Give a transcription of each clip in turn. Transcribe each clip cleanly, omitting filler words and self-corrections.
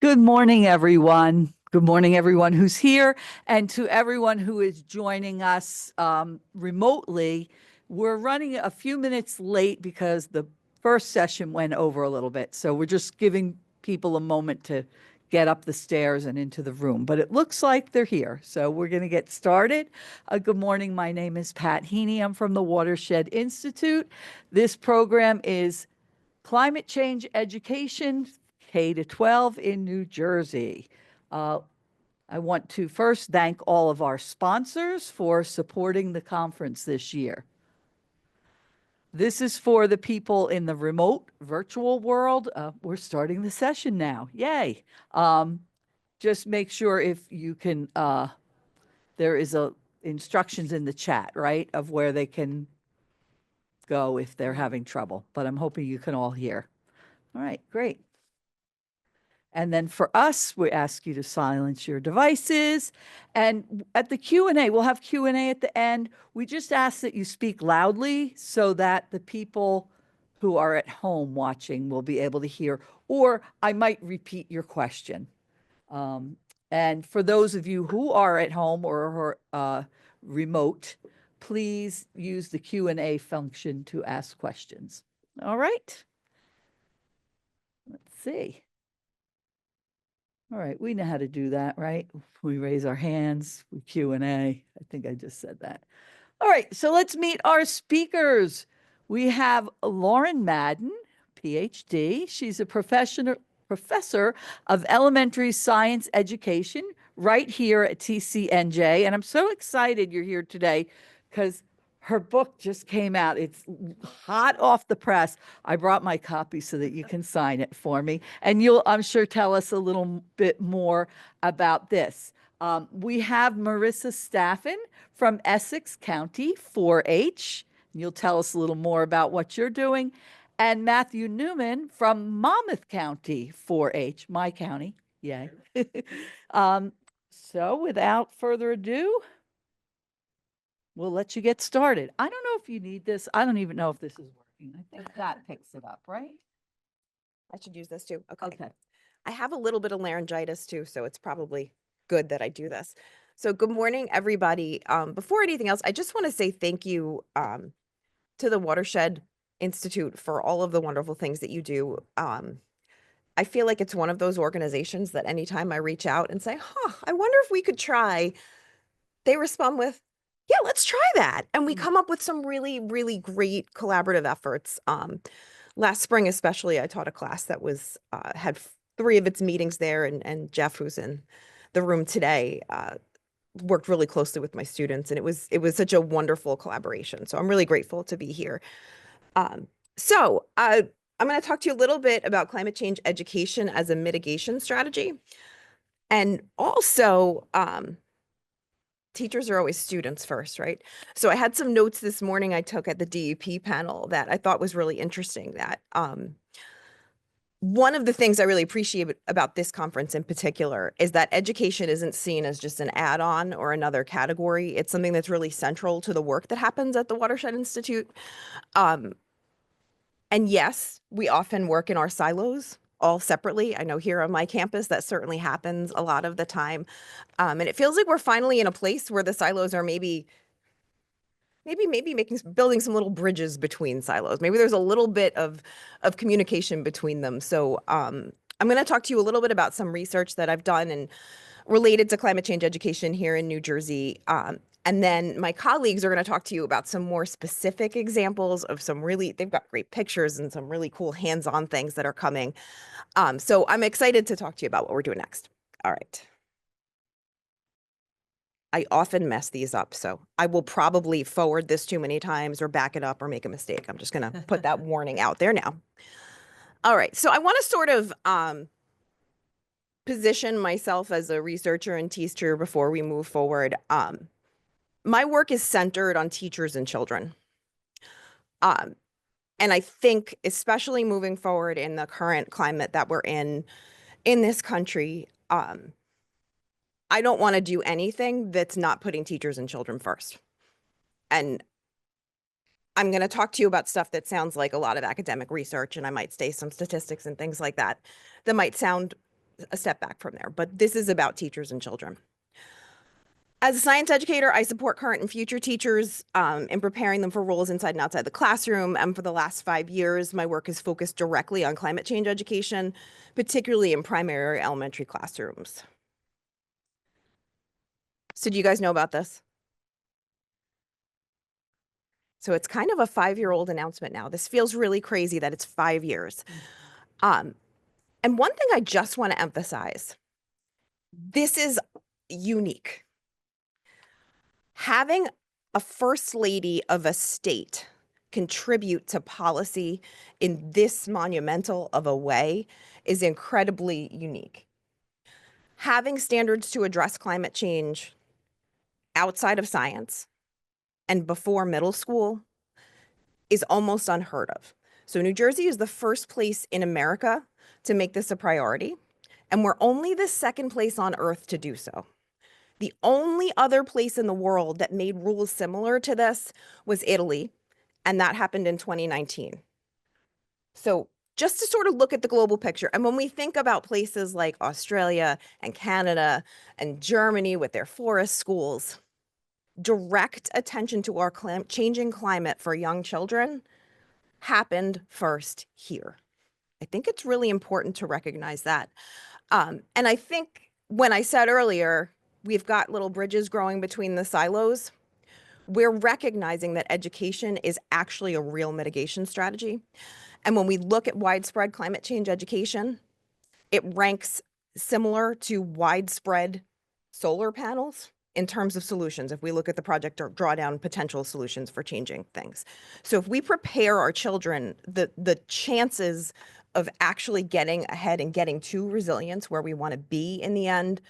Good morning, everyone. Good morning, everyone who's here, and to everyone who is joining us remotely. We're running a few minutes late because the first session went over a little bit. So we're just giving people a moment to get up the stairs and into the room. But it looks like they're here. So we're going to get started. Good morning. My name is Pat Heaney. I'm from the Watershed Institute. This program is Climate Change Education, K-12 in New Jersey. I want to first thank all of our sponsors for supporting the conference this year. This is for the people in the remote virtual world. We're starting the session now. Yay. Just make sure if you can, there is instructions in the chat, right, of where they can go if they're having trouble. But I'm hoping you can all hear. All right, great. And then for us, we ask you to silence your devices. And at the Q&A, we'll have Q&A at the end. We just ask that you speak loudly so that the people who are at home watching will be able to hear, or I might repeat your question. And for those of you who are at home or remote, please use the Q&A function to ask questions. All right. Let's see. All right, we know how to do that, right? We raise our hands, we Q&A. I think I just said that. All right, so let's meet our speakers. We have Lauren Madden, PhD. She's a professor of elementary science education right here at TCNJ. And I'm so excited you're here today because her book just came out. It's hot off the press. I brought my copy so that you can sign it for me. And you'll, I'm sure, tell us a little bit more about this. We have Marissa Staffen from Essex County 4-H. You'll tell us a little more about what you're doing. And Matthew Newman from Monmouth County 4-H, my county. Yay. So without further ado, we'll let you get started. I don't know if you need this. I don't even know if this is working. I think that picks it up, right? I should use this too. Okay. I have a little bit of laryngitis too, so it's probably good that I do this. So good morning, everybody. Before anything else, I just want to say thank you to the Watershed Institute for all of the wonderful things that you do. I feel like it's one of those organizations that anytime I reach out and say, I wonder if we could try, they respond with, yeah, let's try that. And we come up with some really, really great collaborative efforts. Last spring, especially, I taught a class that was had 3 of its meetings there, and Jeff, who's in the room today, worked really closely with my students, and it was such a wonderful collaboration. So I'm really grateful to be here. So I'm going to talk to you a little bit about climate change education as a mitigation strategy, and also teachers are always students first, right? So I had some notes this morning I took at the DEP panel that I thought was really interesting, that one of the things I really appreciate about this conference in particular is that education isn't seen as just an add-on or another category. It's something that's really central to the work that happens at the Watershed Institute. And yes, we often work in our silos all separately. I know here on my campus that certainly happens a lot of the time. And it feels like we're finally in a place where the silos are maybe building some little bridges between silos. Maybe there's a little bit of communication between them. So I'm going to talk to you a little bit about some research that I've done and related to climate change education here in New Jersey. And then my colleagues are going to talk to you about some more specific examples of they've got great pictures and some really cool hands-on things that are coming. So I'm excited to talk to you about what we're doing next. All right. I often mess these up, so I will probably forward this too many times or back it up or make a mistake. I'm just going to put that warning out there now. All right, so I want to sort of position myself as a researcher and teacher before we move forward. My work is centered on teachers and children. And I think, especially moving forward in the current climate that we're in this country, I don't want to do anything that's not putting teachers and children first. And I'm going to talk to you about stuff that sounds like a lot of academic research, and I might say some statistics and things like that that might sound a step back from there, but this is about teachers and children. As a science educator, I support current and future teachers in preparing them for roles inside and outside the classroom. And for the last 5 years, my work is focused directly on climate change education, particularly in primary elementary classrooms. So do you guys know about this? So it's kind of a 5-year-old announcement now. This feels really crazy that it's 5 years. And one thing I just want to emphasize, this is unique. Having a first lady of a state contribute to policy in this monumental of a way is incredibly unique. Having standards to address climate change outside of science and before middle school is almost unheard of. So New Jersey is the first place in America to make this a priority, and we're only the second place on earth to do so. The only other place in the world that made rules similar to this was Italy, and that happened in 2019. So just to sort of look at the global picture, and when we think about places like Australia and Canada and Germany with their forest schools, direct attention to our changing climate for young children happened first here. I think it's really important to recognize that. And I think when I said earlier, we've got little bridges growing between the silos, we're recognizing that education is actually a real mitigation strategy. And when we look at widespread climate change education, it ranks similar to widespread solar panels in terms of solutions, if we look at the project or drawdown potential solutions for changing things. So if we prepare our children, the chances of actually getting ahead and getting to resilience where we want to be in the end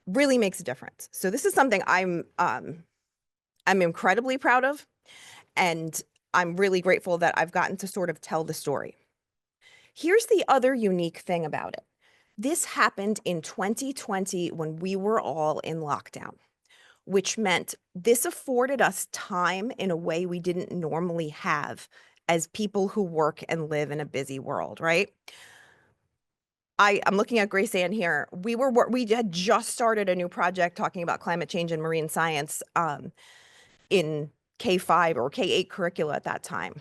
really makes a difference. So this is something I'm incredibly proud of, and I'm really grateful that I've gotten to sort of tell the story. Here's the other unique thing about it. This happened in 2020 when we were all in lockdown, which meant this afforded us time in a way we didn't normally have as people who work and live in a busy world, right? I'm looking at Grace Ann here. We had just started a new project talking about climate change and marine science in K-5 or K-8 curricula at that time.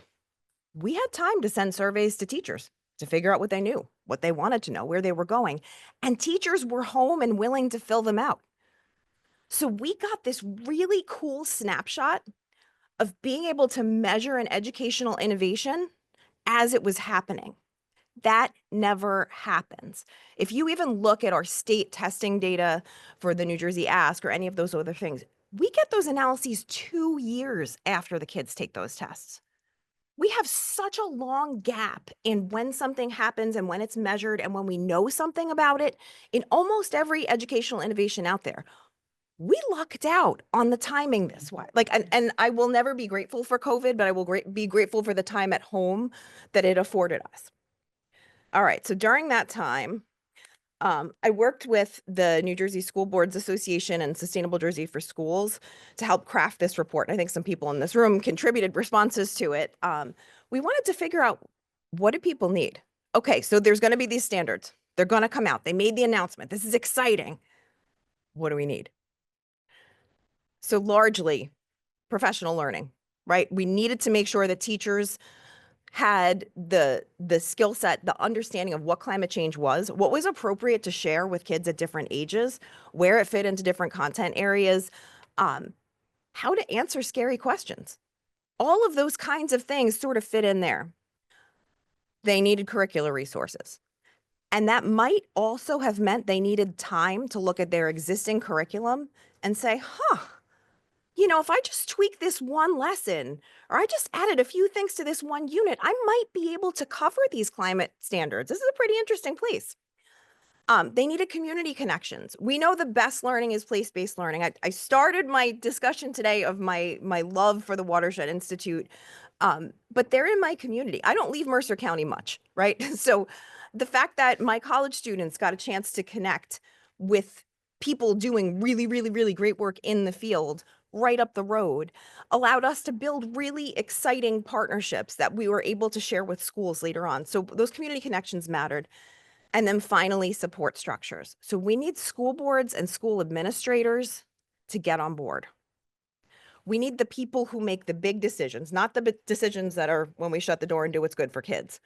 We had time to send surveys to teachers to figure out what they knew, what they wanted to know, where they were going. And teachers were home and willing to fill them out. So we got this really cool snapshot of being able to measure an educational innovation as it was happening. That never happens. If you even look at our state testing data for the New Jersey Ask or any of those other things, we get those analyses 2 years after the kids take those tests. We have such a long gap in when something happens and when it's measured and when we know something about it in almost every educational innovation out there. We lucked out on the timing this way. And I will never be grateful for COVID, but I will be grateful for the time at home that it afforded us. All right, so during that time, I worked with the New Jersey School Boards Association and Sustainable Jersey for Schools to help craft this report. I think some people in this room contributed responses to it. We wanted to figure out, what do people need? Okay, so there's going to be these standards. They're going to come out. They made the announcement. This is exciting. What do we need? So largely professional learning, right? We needed to make sure that teachers had the skill set, the understanding of what climate change was, what was appropriate to share with kids at different ages, where it fit into different content areas, how to answer scary questions. All of those kinds of things sort of fit in there. They needed curricular resources. And that might also have meant they needed time to look at their existing curriculum and say, if I just tweak this one lesson, or I just added a few things to this one unit, I might be able to cover these climate standards. This is a pretty interesting place. They needed community connections. We know the best learning is place-based learning. I started my discussion today of my love for the Watershed Institute, but they're in my community. I don't leave Mercer County much, right? So the fact that my college students got a chance to connect with people doing really, really, really great work in the field right up the road allowed us to build really exciting partnerships that we were able to share with schools later on. So those community connections mattered. And then finally, support structures. So we need school boards and school administrators to get on board. We need the people who make the big decisions, not the decisions that are when we shut the door and do what's good for kids,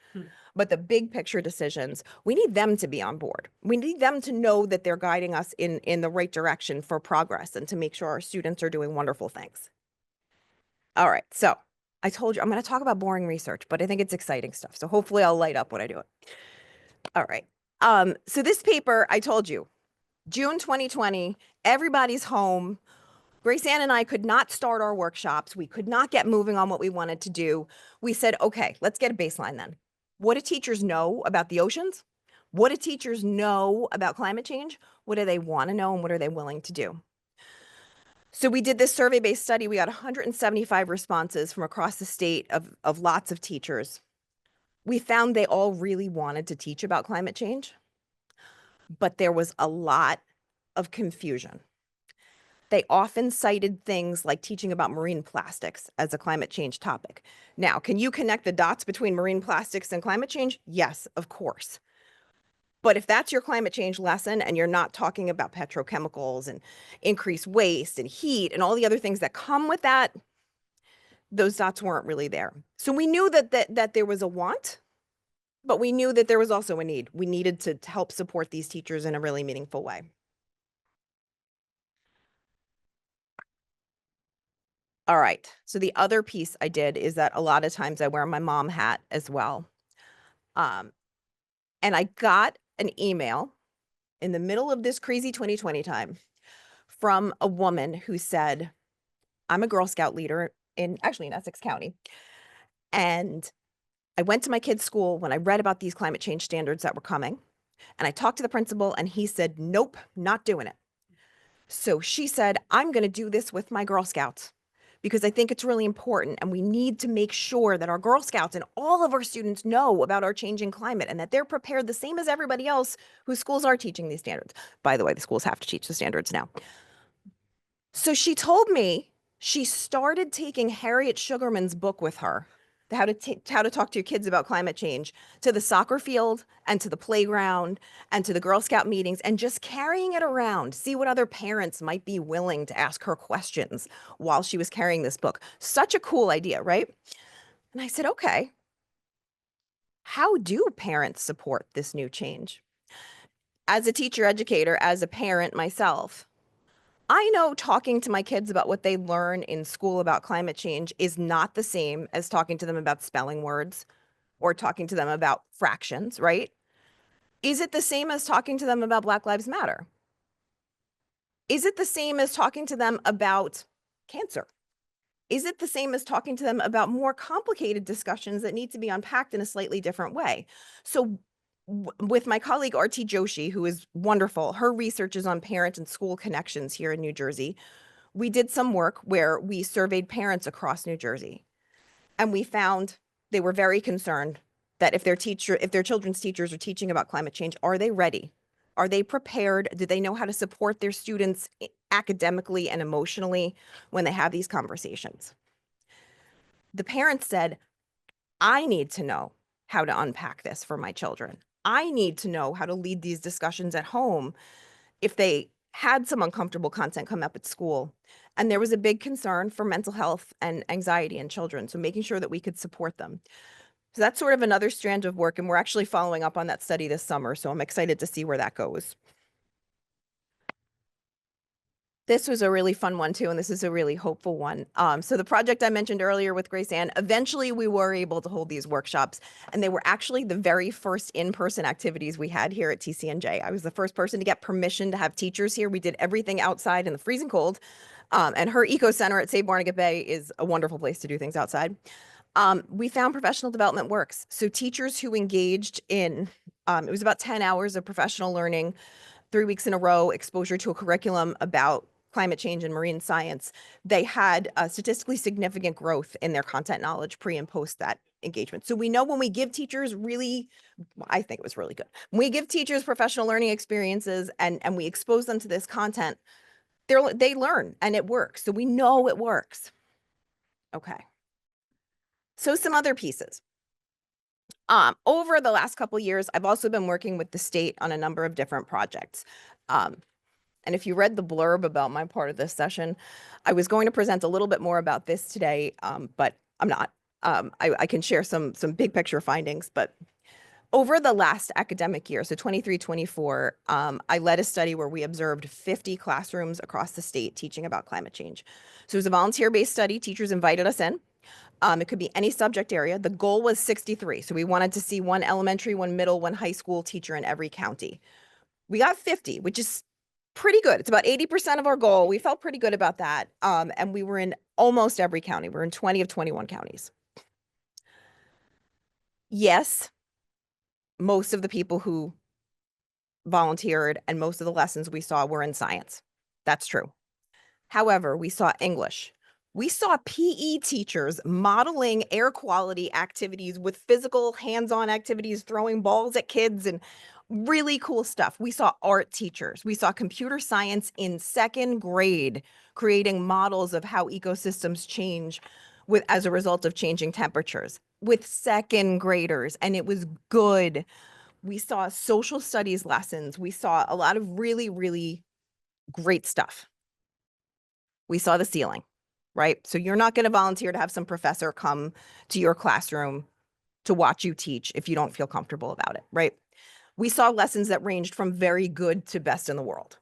but the big picture decisions. We need them to be on board. We need them to know that they're guiding us in the right direction for progress and to make sure our students are doing wonderful things. All right, so I told you I'm going to talk about boring research, but I think it's exciting stuff. So hopefully I'll light up when I do it. All right. So this paper, I told you, June 2020, everybody's home. Grace Ann and I could not start our workshops. We could not get moving on what we wanted to do. We said, okay, let's get a baseline then. What do teachers know about the oceans? What do teachers know about climate change? What do they want to know and what are they willing to do? So we did this survey-based study. We got 175 responses from across the state of lots of teachers. We found they all really wanted to teach about climate change, but there was a lot of confusion. They often cited things like teaching about marine plastics as a climate change topic. Now, can you connect the dots between marine plastics and climate change? Yes, of course. But if that's your climate change lesson and you're not talking about petrochemicals and increased waste and heat and all the other things that come with that, those dots weren't really there. So we knew that there was a want, but we knew that there was also a need. We needed to help support these teachers in a really meaningful way. All right. So the other piece I did is that a lot of times I wear my mom hat as well. And I got an email in the middle of this crazy 2020 time from a woman who said, I'm a Girl Scout leader in Essex County. And I went to my kid's school when I read about these climate change standards that were coming. And I talked to the principal and he said, nope, not doing it. So she said, I'm going to do this with my Girl Scouts because I think it's really important. And we need to make sure that our Girl Scouts and all of our students know about our changing climate and that they're prepared the same as everybody else whose schools are teaching these standards. By the way, the schools have to teach the standards now. So she told me she started taking Harriet Sugarman's book with her, how to talk to your kids about climate change, to the soccer field and to the playground and to the Girl Scout meetings and just carrying it around, see what other parents might be willing to ask her questions while she was carrying this book. Such a cool idea, right? And I said, okay, how do parents support this new change? As a teacher educator, as a parent myself, I know talking to my kids about what they learn in school about climate change is not the same as talking to them about spelling words or talking to them about fractions, right? Is it the same as talking to them about Black Lives Matter? Is it the same as talking to them about cancer? Is it the same as talking to them about more complicated discussions that need to be unpacked in a slightly different way? So with my colleague RT Joshi, who is wonderful, her research is on parent and school connections here in New Jersey. We did some work where we surveyed parents across New Jersey, and we found they were very concerned that if their children's teachers are teaching about climate change, are they ready? Are they prepared? Do they know how to support their students academically and emotionally when they have these conversations? The parents said, I need to know how to unpack this for my children. I need to know how to lead these discussions at home if they had some uncomfortable content come up at school. And there was a big concern for mental health and anxiety in children, so making sure that we could support them. So that's sort of another strand of work, and we're actually following up on that study this summer, so I'm excited to see where that goes. This was a really fun one too, and this is a really hopeful one. So the project I mentioned earlier with Grace Ann, eventually we were able to hold these workshops, and they were actually the very first in-person activities we had here at TCNJ. I was the first person to get permission to have teachers here. We did everything outside in the freezing cold, and her eco center at Save Barnegat Bay is a wonderful place to do things outside. We found professional development works. So teachers who engaged in, it was about 10 hours of professional learning, 3 weeks in a row, exposure to a curriculum about climate change and marine science. They had a statistically significant growth in their content knowledge pre and post that engagement. So we know when we give teachers I think it was really good. When we give teachers professional learning experiences and we expose them to this content, they learn and it works. So we know it works. Okay. So some other pieces. Over the last couple years, I've also been working with the state on a number of different projects. And if you read the blurb about my part of this session, I was going to present a little bit more about this today, but I'm not. I can share some big picture findings, but over the last academic year, so 23-24, I led a study where we observed 50 classrooms across the state teaching about climate change. So it was a volunteer-based study. Teachers invited us in. It could be any subject area. The goal was 63. So we wanted to see one elementary, one middle, one high school teacher in every county. We got 50, which is pretty good. It's about 80% of our goal. We felt pretty good about that. And we were in almost every county. We're in 20 of 21 counties. Yes, most of the people who volunteered and most of the lessons we saw were in science. That's true. However, we saw English. We saw PE teachers modeling air quality activities with physical hands-on activities, throwing balls at kids and really cool stuff. We saw art teachers. We saw computer science in second grade creating models of how ecosystems change as a result of changing temperatures with second graders, and it was good. We saw social studies lessons. We saw a lot of really, really great stuff. We saw the ceiling, right? So you're not going to volunteer to have some professor come to your classroom to watch you teach if you don't feel comfortable about it, right? We saw lessons that ranged from very good to best in the world.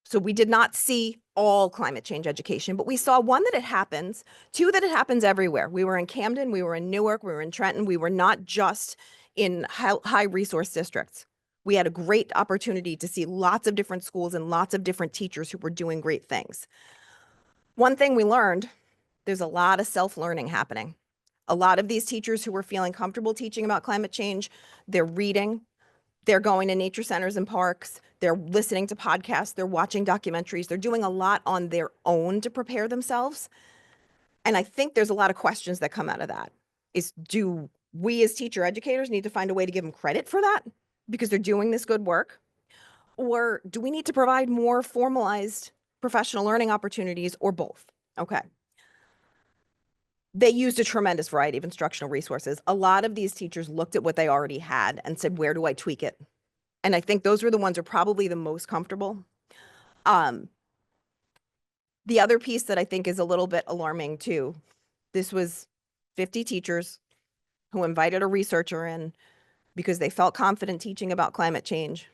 So we did not see all climate change education, but we saw one, that it happens, two, that it happens everywhere. We were in Camden, we were in Newark, we were in Trenton. We were not just in high resource districts. We had a great opportunity to see lots of different schools and lots of different teachers who were doing great things. One thing we learned, there's a lot of self-learning happening. A lot of these teachers who were feeling comfortable teaching about climate change, they're reading, they're going to nature centers and parks, they're listening to podcasts, they're watching documentaries, they're doing a lot on their own to prepare themselves. And I think there's a lot of questions that come out of that. Do we as teacher educators need to find a way to give them credit for that because they're doing this good work? Or do we need to provide more formalized professional learning opportunities, or both? Okay. They used a tremendous variety of instructional resources. A lot of these teachers looked at what they already had and said, where do I tweak it? And I think those were the ones who are probably the most comfortable. The other piece that I think is a little bit alarming too, this was 50 teachers who invited a researcher in because they felt confident teaching about climate change.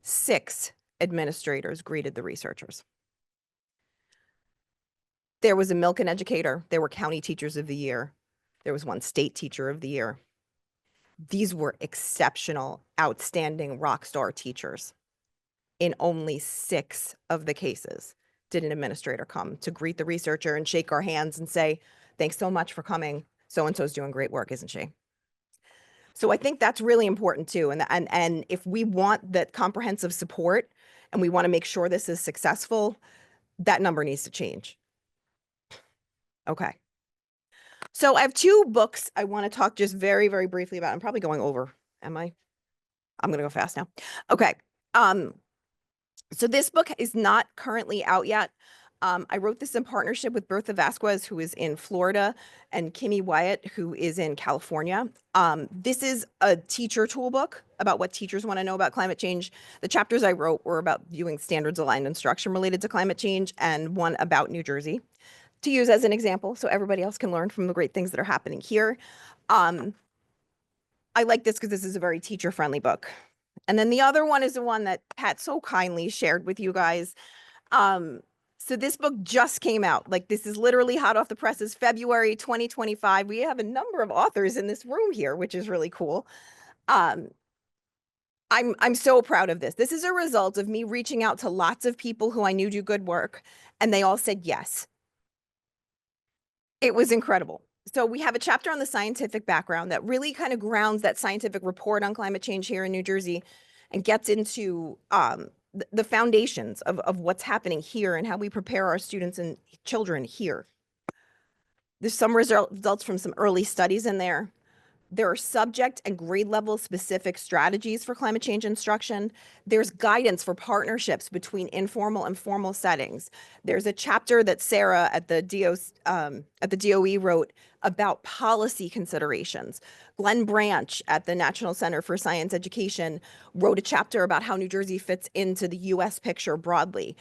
6 administrators greeted the researchers. There was a Milken educator. There were county teachers of the year. There was one state teacher of the year. These were exceptional, outstanding rock star teachers. In only 6 of the cases did an administrator come to greet the researcher and shake our hands and say, thanks so much for coming. So-and-so's doing great work, isn't she? So I think that's really important too. And if we want that comprehensive support and we want to make sure this is successful, that number needs to change. Okay. So I have 2 books I want to talk just very, very briefly about. I'm probably going over. Am I? I'm going to go fast now. Okay. So this book is not currently out yet. I wrote this in partnership with Bertha Vasquez, who is in Florida, and Kimmy Wyatt, who is in California. This is a teacher toolbook about what teachers want to know about climate change. The chapters I wrote were about viewing standards-aligned instruction related to climate change, and one about New Jersey, to use as an example so everybody else can learn from the great things that are happening here. I like this because this is a very teacher-friendly book. And then the other one is the one that Pat so kindly shared with you guys. So this book just came out. Like, this is literally hot off the presses, February 2025. We have a number of authors in this room here, which is really cool. I'm so proud of this. This is a result of me reaching out to lots of people who I knew do good work, and they all said yes. It was incredible. So we have a chapter on the scientific background that really kind of grounds that scientific report on climate change here in New Jersey and gets into the foundations of what's happening here and how we prepare our students and children here. There's some results from some early studies in there. There are subject and grade level specific strategies for climate change instruction. There's guidance for partnerships between informal and formal settings. There's a chapter that Sarah at the DOE wrote about policy considerations. Glenn Branch at the National Center for Science Education wrote a chapter about how New Jersey fits into the US picture broadly.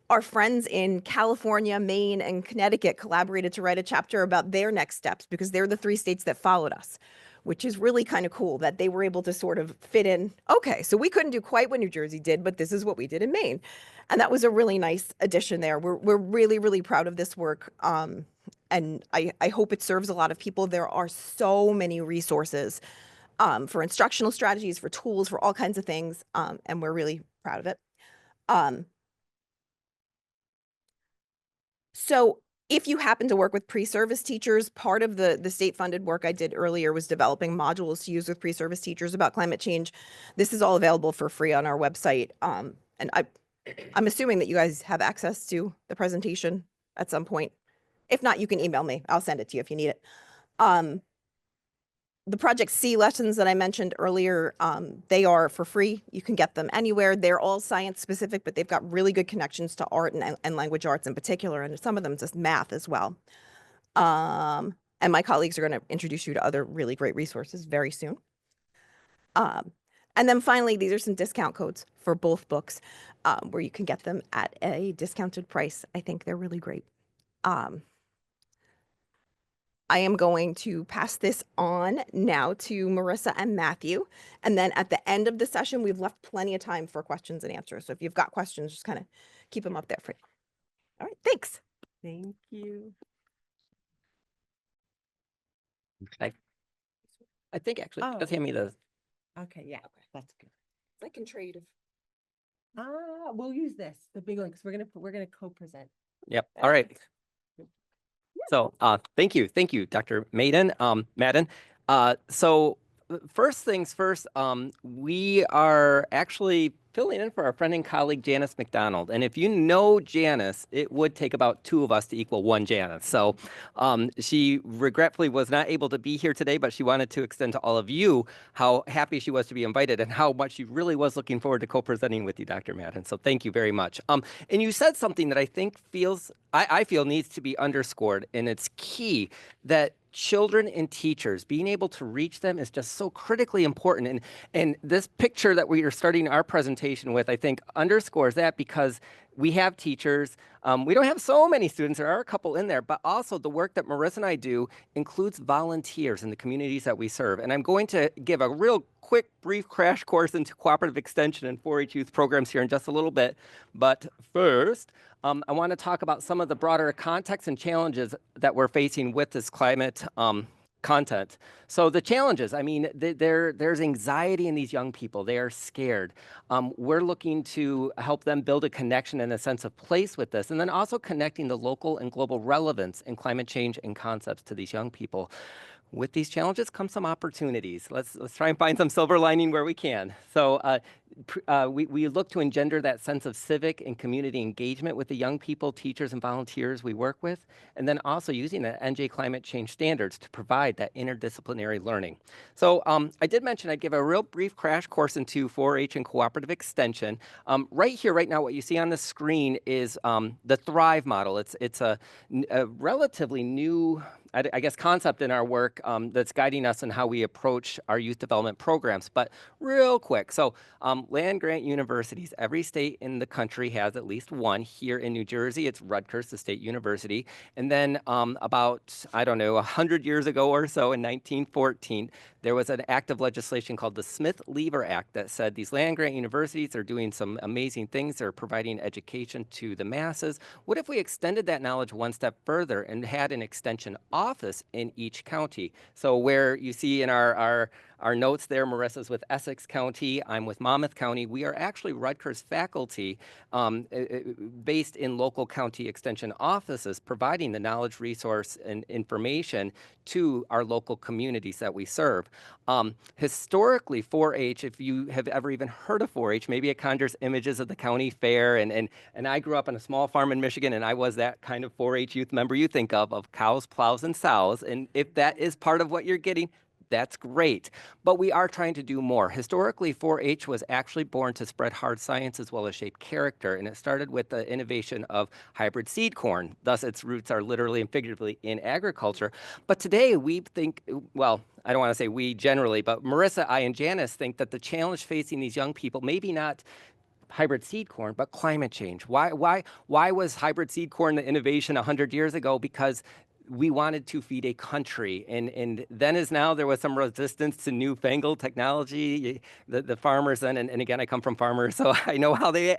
Our friends in California, Maine, and Connecticut collaborated to write a chapter about their next steps because they're the 3 states that followed us, which is really kind of cool that they were able to sort of fit in. Okay, so we couldn't do quite what New Jersey did, but this is what we did in Maine. And that was a really nice addition there. We're really, really proud of this work. And I hope it serves a lot of people. There are so many resources for instructional strategies, for tools, for all kinds of things. And we're really proud of it. So if you happen to work with pre-service teachers, part of the state-funded work I did earlier was developing modules to use with pre-service teachers about climate change. This is all available for free on our website. And I'm assuming that you guys have access to the presentation at some point. If not, you can email me. I'll send it to you if you need it. The Project C lessons that I mentioned earlier, they are for free. You can get them anywhere. They're all science specific, but they've got really good connections to art and language arts in particular, and some of them just math as well. And my colleagues are going to introduce you to other really great resources very soon. And then finally, these are some discount codes for both books where you can get them at a discounted price. I think they're really great. I am going to pass this on now to Marissa and Matthew. And then at the end of the session, we've left plenty of time for questions and answers. So if you've got questions, just kind of keep them up there for you. All right, thanks. Thank you. I think actually, just hand me the. Okay, yeah, that's good. I can trade. We'll use this, the big one, because we're gonna co-present. Yep. All right. So, thank you, Dr. Madden. So first things first, we are actually filling in for our friend and colleague Janice McDonald. And if you know Janice, it would take about 2 of us to equal 1 Janice. So she regretfully was not able to be here today, but she wanted to extend to all of you how happy she was to be invited and how much she really was looking forward to co-presenting with you, Dr. Madden. So thank you very much. And you said something that I think I feel needs to be underscored, and it's key that children and teachers, being able to reach them is just so critically important. And this picture that we are starting our presentation with, I think, underscores that, because we have teachers. We don't have so many students. There are a couple in there, but also the work that Marissa and I do includes volunteers in the communities that we serve. And I'm going to give a real quick, brief crash course into cooperative extension and 4-H youth programs here in just a little bit. But first, I want to talk about some of the broader context and challenges that we're facing with this climate content. So the challenges, I mean, there's anxiety in these young people. They are scared. We're looking to help them build a connection and a sense of place with this, and then also connecting the local and global relevance in climate change and concepts to these young people. With these challenges come some opportunities. Let's try and find some silver lining where we can. So we look to engender that sense of civic and community engagement with the young people, teachers, and volunteers we work with, and then also using the NJ climate change standards to provide that interdisciplinary learning. So I did mention I'd give a real brief crash course into 4-H and cooperative extension. Right here, right now, what you see on the screen is the Thrive model. It's a relatively new, I guess, concept in our work that's guiding us in how we approach our youth development programs. But real quick, so land-grant universities, every state in the country has at least one. Here in New Jersey, it's Rutgers, the state university. And then about, I don't know, 100 years ago or so, in 1914, there was an act of legislation called the Smith-Lever Act that said these land-grant universities are doing some amazing things. They're providing education to the masses. What if we extended that knowledge one step further and had an extension office in each county? So where you see in our notes there, Marissa's with Essex County, I'm with Monmouth County. We are actually Rutgers faculty based in local county extension offices, providing the knowledge, resource, and information to our local communities that we serve. Historically, 4-H, if you have ever even heard of 4-H, maybe it conjures images of the county fair, and I grew up on a small farm in Michigan, and I was that kind of 4-H youth member you think of cows, plows, and sows. And if that is part of what you're getting, That's great, but we are trying to do more. Historically, 4-H was actually born to spread hard science as well as shape character, and it started with the innovation of hybrid seed corn. Thus, its roots are literally and figuratively in agriculture. But today, we think, well, I don't want to say we generally, but Marissa, I, and Janice think that the challenge facing these young people, maybe not hybrid seed corn, but climate change. Why was hybrid seed corn the innovation 100 years ago? Because we wanted to feed a country, and then as now there was some resistance to newfangled technology. The farmers then, and again, I come from farmers, so I know how they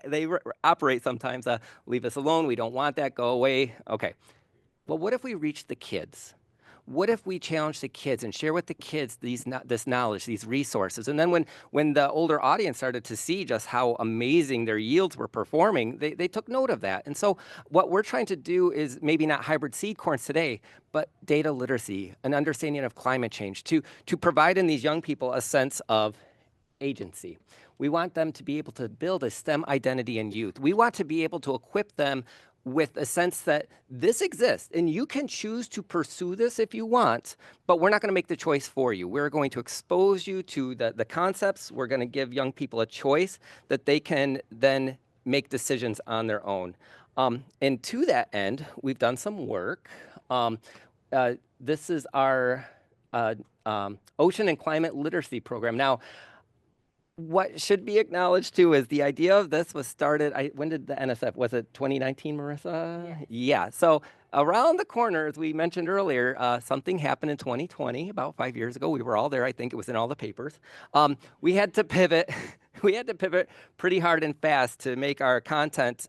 operate sometimes. Leave us alone. We don't want that. Go away. Okay. Well, what if we reach the kids? What if we challenge the kids and share with the kids this knowledge, these resources? And then when the older audience started to see just how amazing their yields were performing, they took note of that. And so what we're trying to do is maybe not hybrid seed corns today, but data literacy, an understanding of climate change, to provide in these young people a sense of agency. We want them to be able to build a STEM identity in youth. We want to be able to equip them with a sense that this exists and you can choose to pursue this if you want, but we're not going to make the choice for you. We're going to expose you to the concepts. We're going to give young people a choice that they can then make decisions on their own. And to that end, we've done some work. This is our Ocean and Climate Literacy Program. Now, what should be acknowledged too is the idea of this was started, when did the NSF, was it 2019, Marissa? Yes. Yeah, so around the corner, as we mentioned earlier, something happened in 2020, about 5 years ago. We were all there, I think it was in all the papers. We had to pivot, we had to pivot pretty hard and fast to make our content,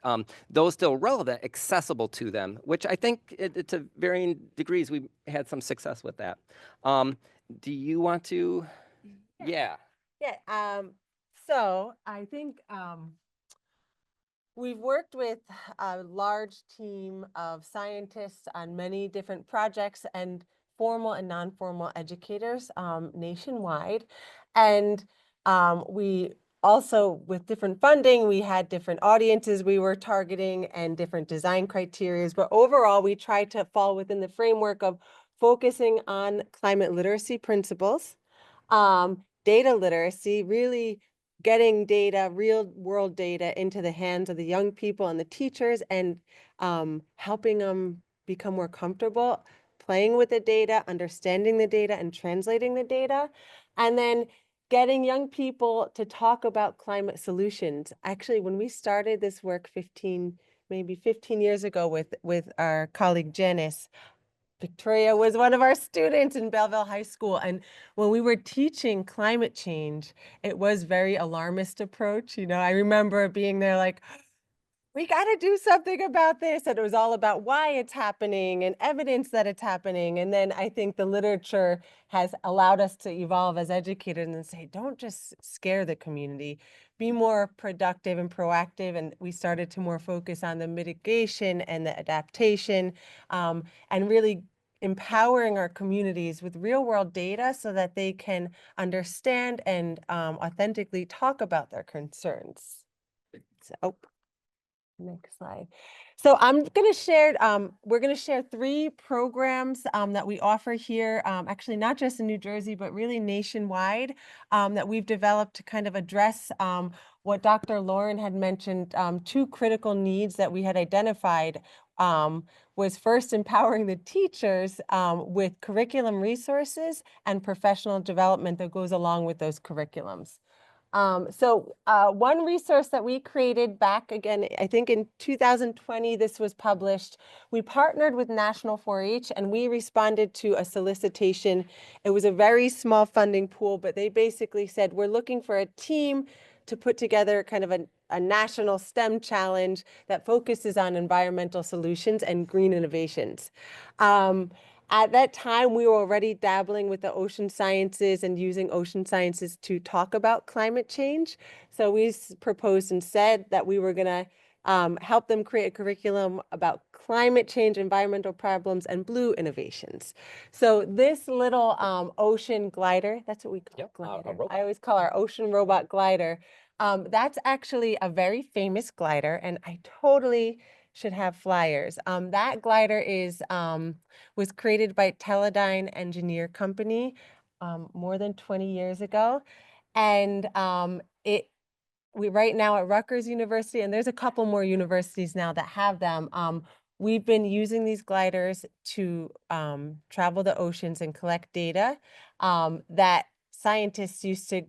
though still relevant, accessible to them, which I think to varying degrees, we had some success with that. Do you want to? Yeah. Yeah, so I think we've worked with a large team of scientists on many different projects and formal and non-formal educators nationwide. And we also, with different funding, we had different audiences we were targeting and different design criteria. But overall, we tried to fall within the framework of focusing on climate literacy principles, data literacy, really getting data, real world data into the hands of the young people and the teachers, and helping them become more comfortable playing with the data, understanding the data, and translating the data. And then getting young people to talk about climate solutions. Actually, when we started this work maybe 15 years ago with our colleague Janice, Victoria was one of our students in Belleville High School. And when we were teaching climate change, it was very alarmist approach. You know, I remember being there like, we got to do something about this. And it was all about why it's happening and evidence that it's happening. And then I think the literature has allowed us to evolve as educators and say, don't just scare the community, be more productive and proactive. And we started to more focus on the mitigation and the adaptation, and really empowering our communities with real world data so that they can understand and authentically talk about their concerns. So, next slide. So I'm going to share, we're going to share 3 programs that we offer here, actually not just in New Jersey, but really nationwide, that we've developed to kind of address what Dr. Lauren had mentioned. 2 critical needs that we had identified was first empowering the teachers with curriculum resources and professional development that goes along with those curriculums. One resource that we created back again, I think in 2020, this was published. We partnered with National 4-H and we responded to a solicitation. It was a very small funding pool, but they basically said, we're looking for a team to put together kind of a national STEM challenge that focuses on environmental solutions and green innovations. At that time, we were already dabbling with the ocean sciences and using ocean sciences to talk about climate change. So we proposed and said that we were going to help them create a curriculum about climate change, environmental problems, and blue innovations. So this little ocean glider, that's what we call glider. I always call our ocean robot glider. That's actually a very famous glider, and I totally should have flyers. That glider was created by Teledyne Engineer Company. more than 20 years ago. And we right now at Rutgers University, and there's a couple more universities now that have them. We've been using these gliders to travel the oceans and collect data that scientists used to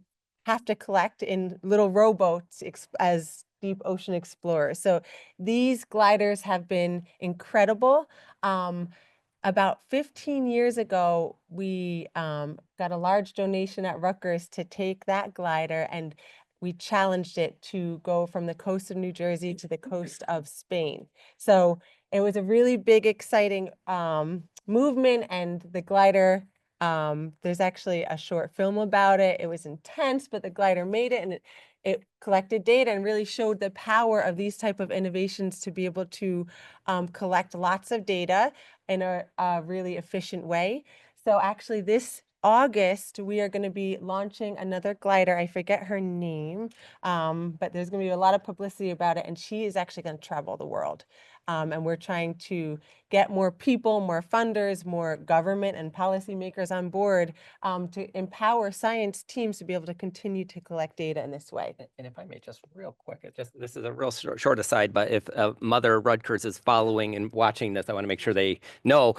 have to collect in little rowboats as deep ocean explorers. So these gliders have been incredible. About 15 years ago, we got a large donation at Rutgers to take that glider, and we challenged it to go from the coast of New Jersey to the coast of Spain. So it was a really big, exciting movement, and the glider, there's actually a short film about it. It was intense, but the glider made it, and it collected data and really showed the power of these type of innovations to be able to collect lots of data in a really efficient way. So actually this August, we are going to be launching another glider. I forget her name, but there's going to be a lot of publicity about it, and she is actually going to travel the world. And we're trying to get more people, more funders, more government and policymakers on board to empower science teams to be able to continue to collect data in this way. And if I may, just real quick, this is a real short aside, but if Mother Rutgers is following and watching this, I want to make sure they know.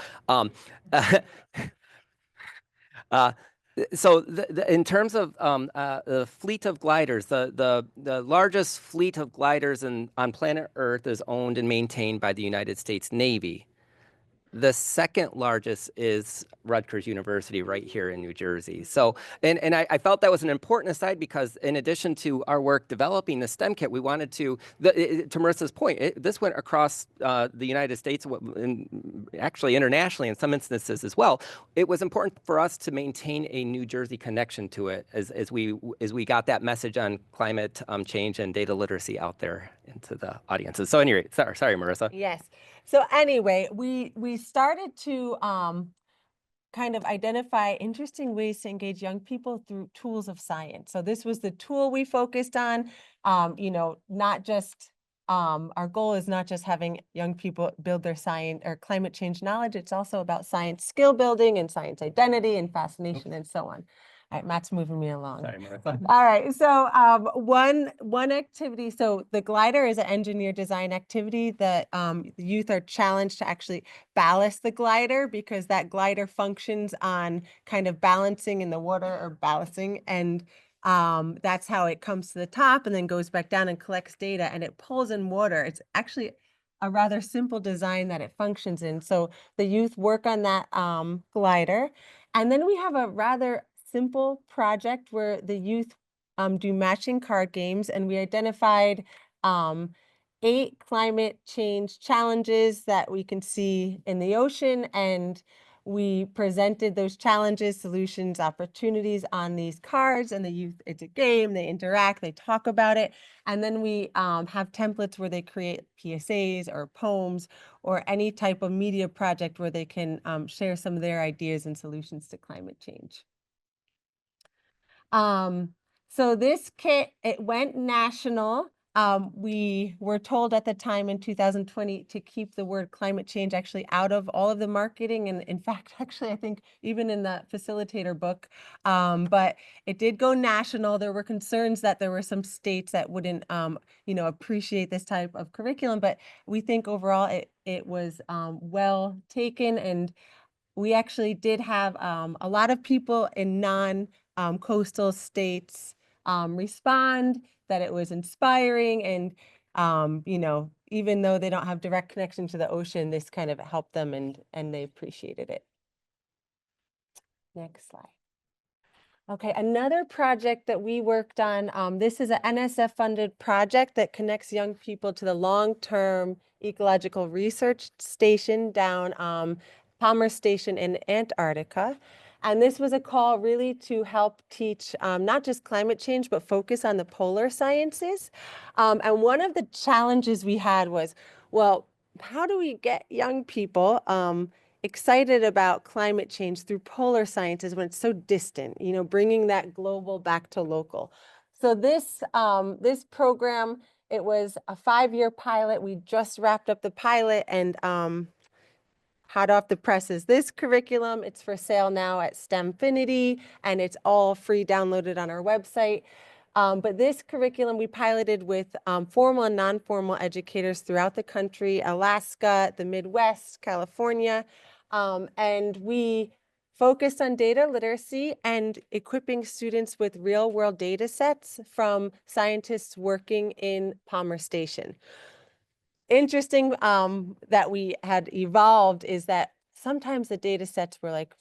So in terms of the fleet of gliders, the largest fleet of gliders on planet Earth is owned and maintained by the United States Navy. The second largest is Rutgers University right here in New Jersey. So, and I felt that was an important aside because in addition to our work developing the STEM kit, we wanted to Marissa's point, this went across the United States and actually internationally in some instances as well. It was important for us to maintain a New Jersey connection to it as we got that message on climate change and data literacy out there into the audiences. So anyway, sorry, Marissa. Yes. So anyway, we started to kind of identify interesting ways to engage young people through tools of science. So this was the tool we focused on, not just, our goal is not just having young people build their science or climate change knowledge, it's also about science skill building and science identity and fascination and so on. All right, Matt's moving me along. Sorry, Marissa. All right, so one activity, so the glider is an engineer design activity that the youth are challenged to actually ballast the glider because that glider functions on kind of balancing in the water or ballasting, and that's how it comes to the top and then goes back down and collects data, and it pulls in water. It's actually a rather simple design that it functions in. So the youth work on that glider, and then we have a rather simple project where the youth do matching card games, and we identified 8 climate change challenges that we can see in the ocean, and we presented those challenges, solutions, opportunities on these cards, and the youth, it's a game, they interact, they talk about it, and then we have templates where they create PSAs or poems or any type of media project where they can share some of their ideas and solutions to climate change. So this kit, it went national. We were told at the time in 2020 to keep the word climate change actually out of all of the marketing. And in fact, actually, I think even in the facilitator book, but it did go national. There were concerns that there were some states that wouldn't, appreciate this type of curriculum, but we think overall it was well taken, and we actually did have a lot of people in non-coastal states respond that it was inspiring, and even though they don't have direct connection to the ocean, this kind of helped them, and they appreciated it. Next slide. Okay, another project that we worked on, this is an NSF-funded project that connects young people to the long-term ecological research station down Palmer Station in Antarctica. And this was a call really to help teach not just climate change, but focus on the polar sciences. And one of the challenges we had was, well, how do we get young people excited about climate change through polar sciences when it's so distant, bringing that global back to local? So this program, it was a 5-year pilot. We just wrapped up the pilot, and hot off the press is this curriculum. It's for sale now at STEMfinity, and it's all free downloaded on our website. But this curriculum we piloted with formal and non-formal educators throughout the country, Alaska, the Midwest, California, and we focused on data literacy and equipping students with real-world data sets from scientists working in Palmer Station. Interesting that we had evolved is that sometimes the data sets were like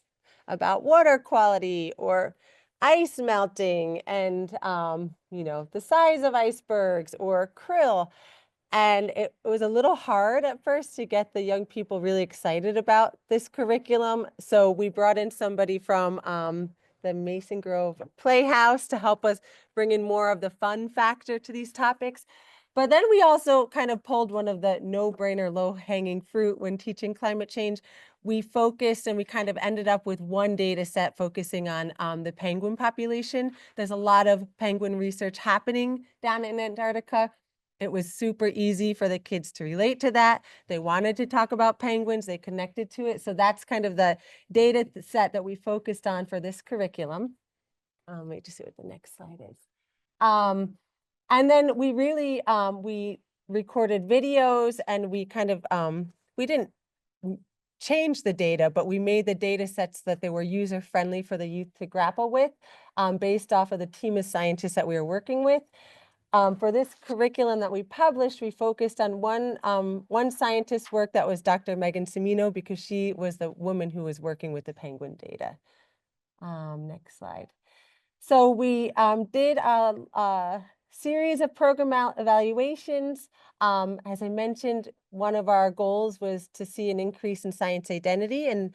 about water quality or ice melting and the size of icebergs or krill. And it was a little hard at first to get the young people really excited about this curriculum. So we brought in somebody from the Mason Grove Playhouse to help us bring in more of the fun factor to these topics. But then we also kind of pulled one of the no-brainer, low-hanging fruit when teaching climate change. We focused and we kind of ended up with one data set focusing on the penguin population. There's a lot of penguin research happening down in Antarctica. It was super easy for the kids to relate to that. They wanted to talk about penguins. They connected to it. So that's kind of the data set that we focused on for this curriculum. Wait to see what the next slide is. And then we really, we recorded videos and we kind of, we didn't change the data, but we made the data sets that they were user-friendly for the youth to grapple with based off of the team of scientists that we were working with. For this curriculum that we published, we focused on one scientist's work that was Dr. Megan Cimino, because she was the woman who was working with the penguin data. Next slide. So we did a series of program evaluations. As I mentioned, one of our goals was to see an increase in science identity, and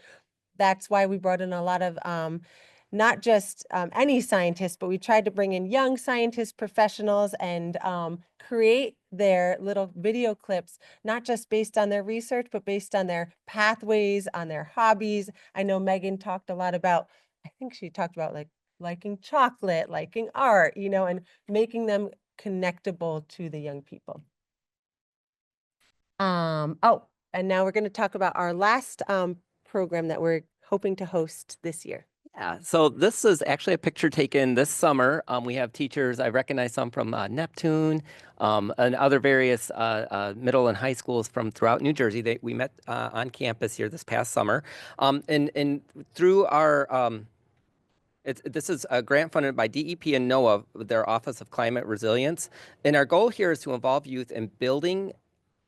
that's why we brought in a lot of not just any scientists, but we tried to bring in young scientists, professionals, and create their little video clips, not just based on their research, but based on their pathways, on their hobbies. I know Megan talked a lot about, I think she talked about like liking chocolate, liking art, and making them connectable to the young people. Oh, and now we're going to talk about our last program that we're hoping to host this year. Yeah, so this is actually a picture taken this summer. We have teachers, I recognize some from Neptune and other various middle and high schools from throughout New Jersey. We met on campus here this past summer. And through our, this is a grant funded by DEP and NOAA, their Office of Climate Resilience. And our goal here is to involve youth in building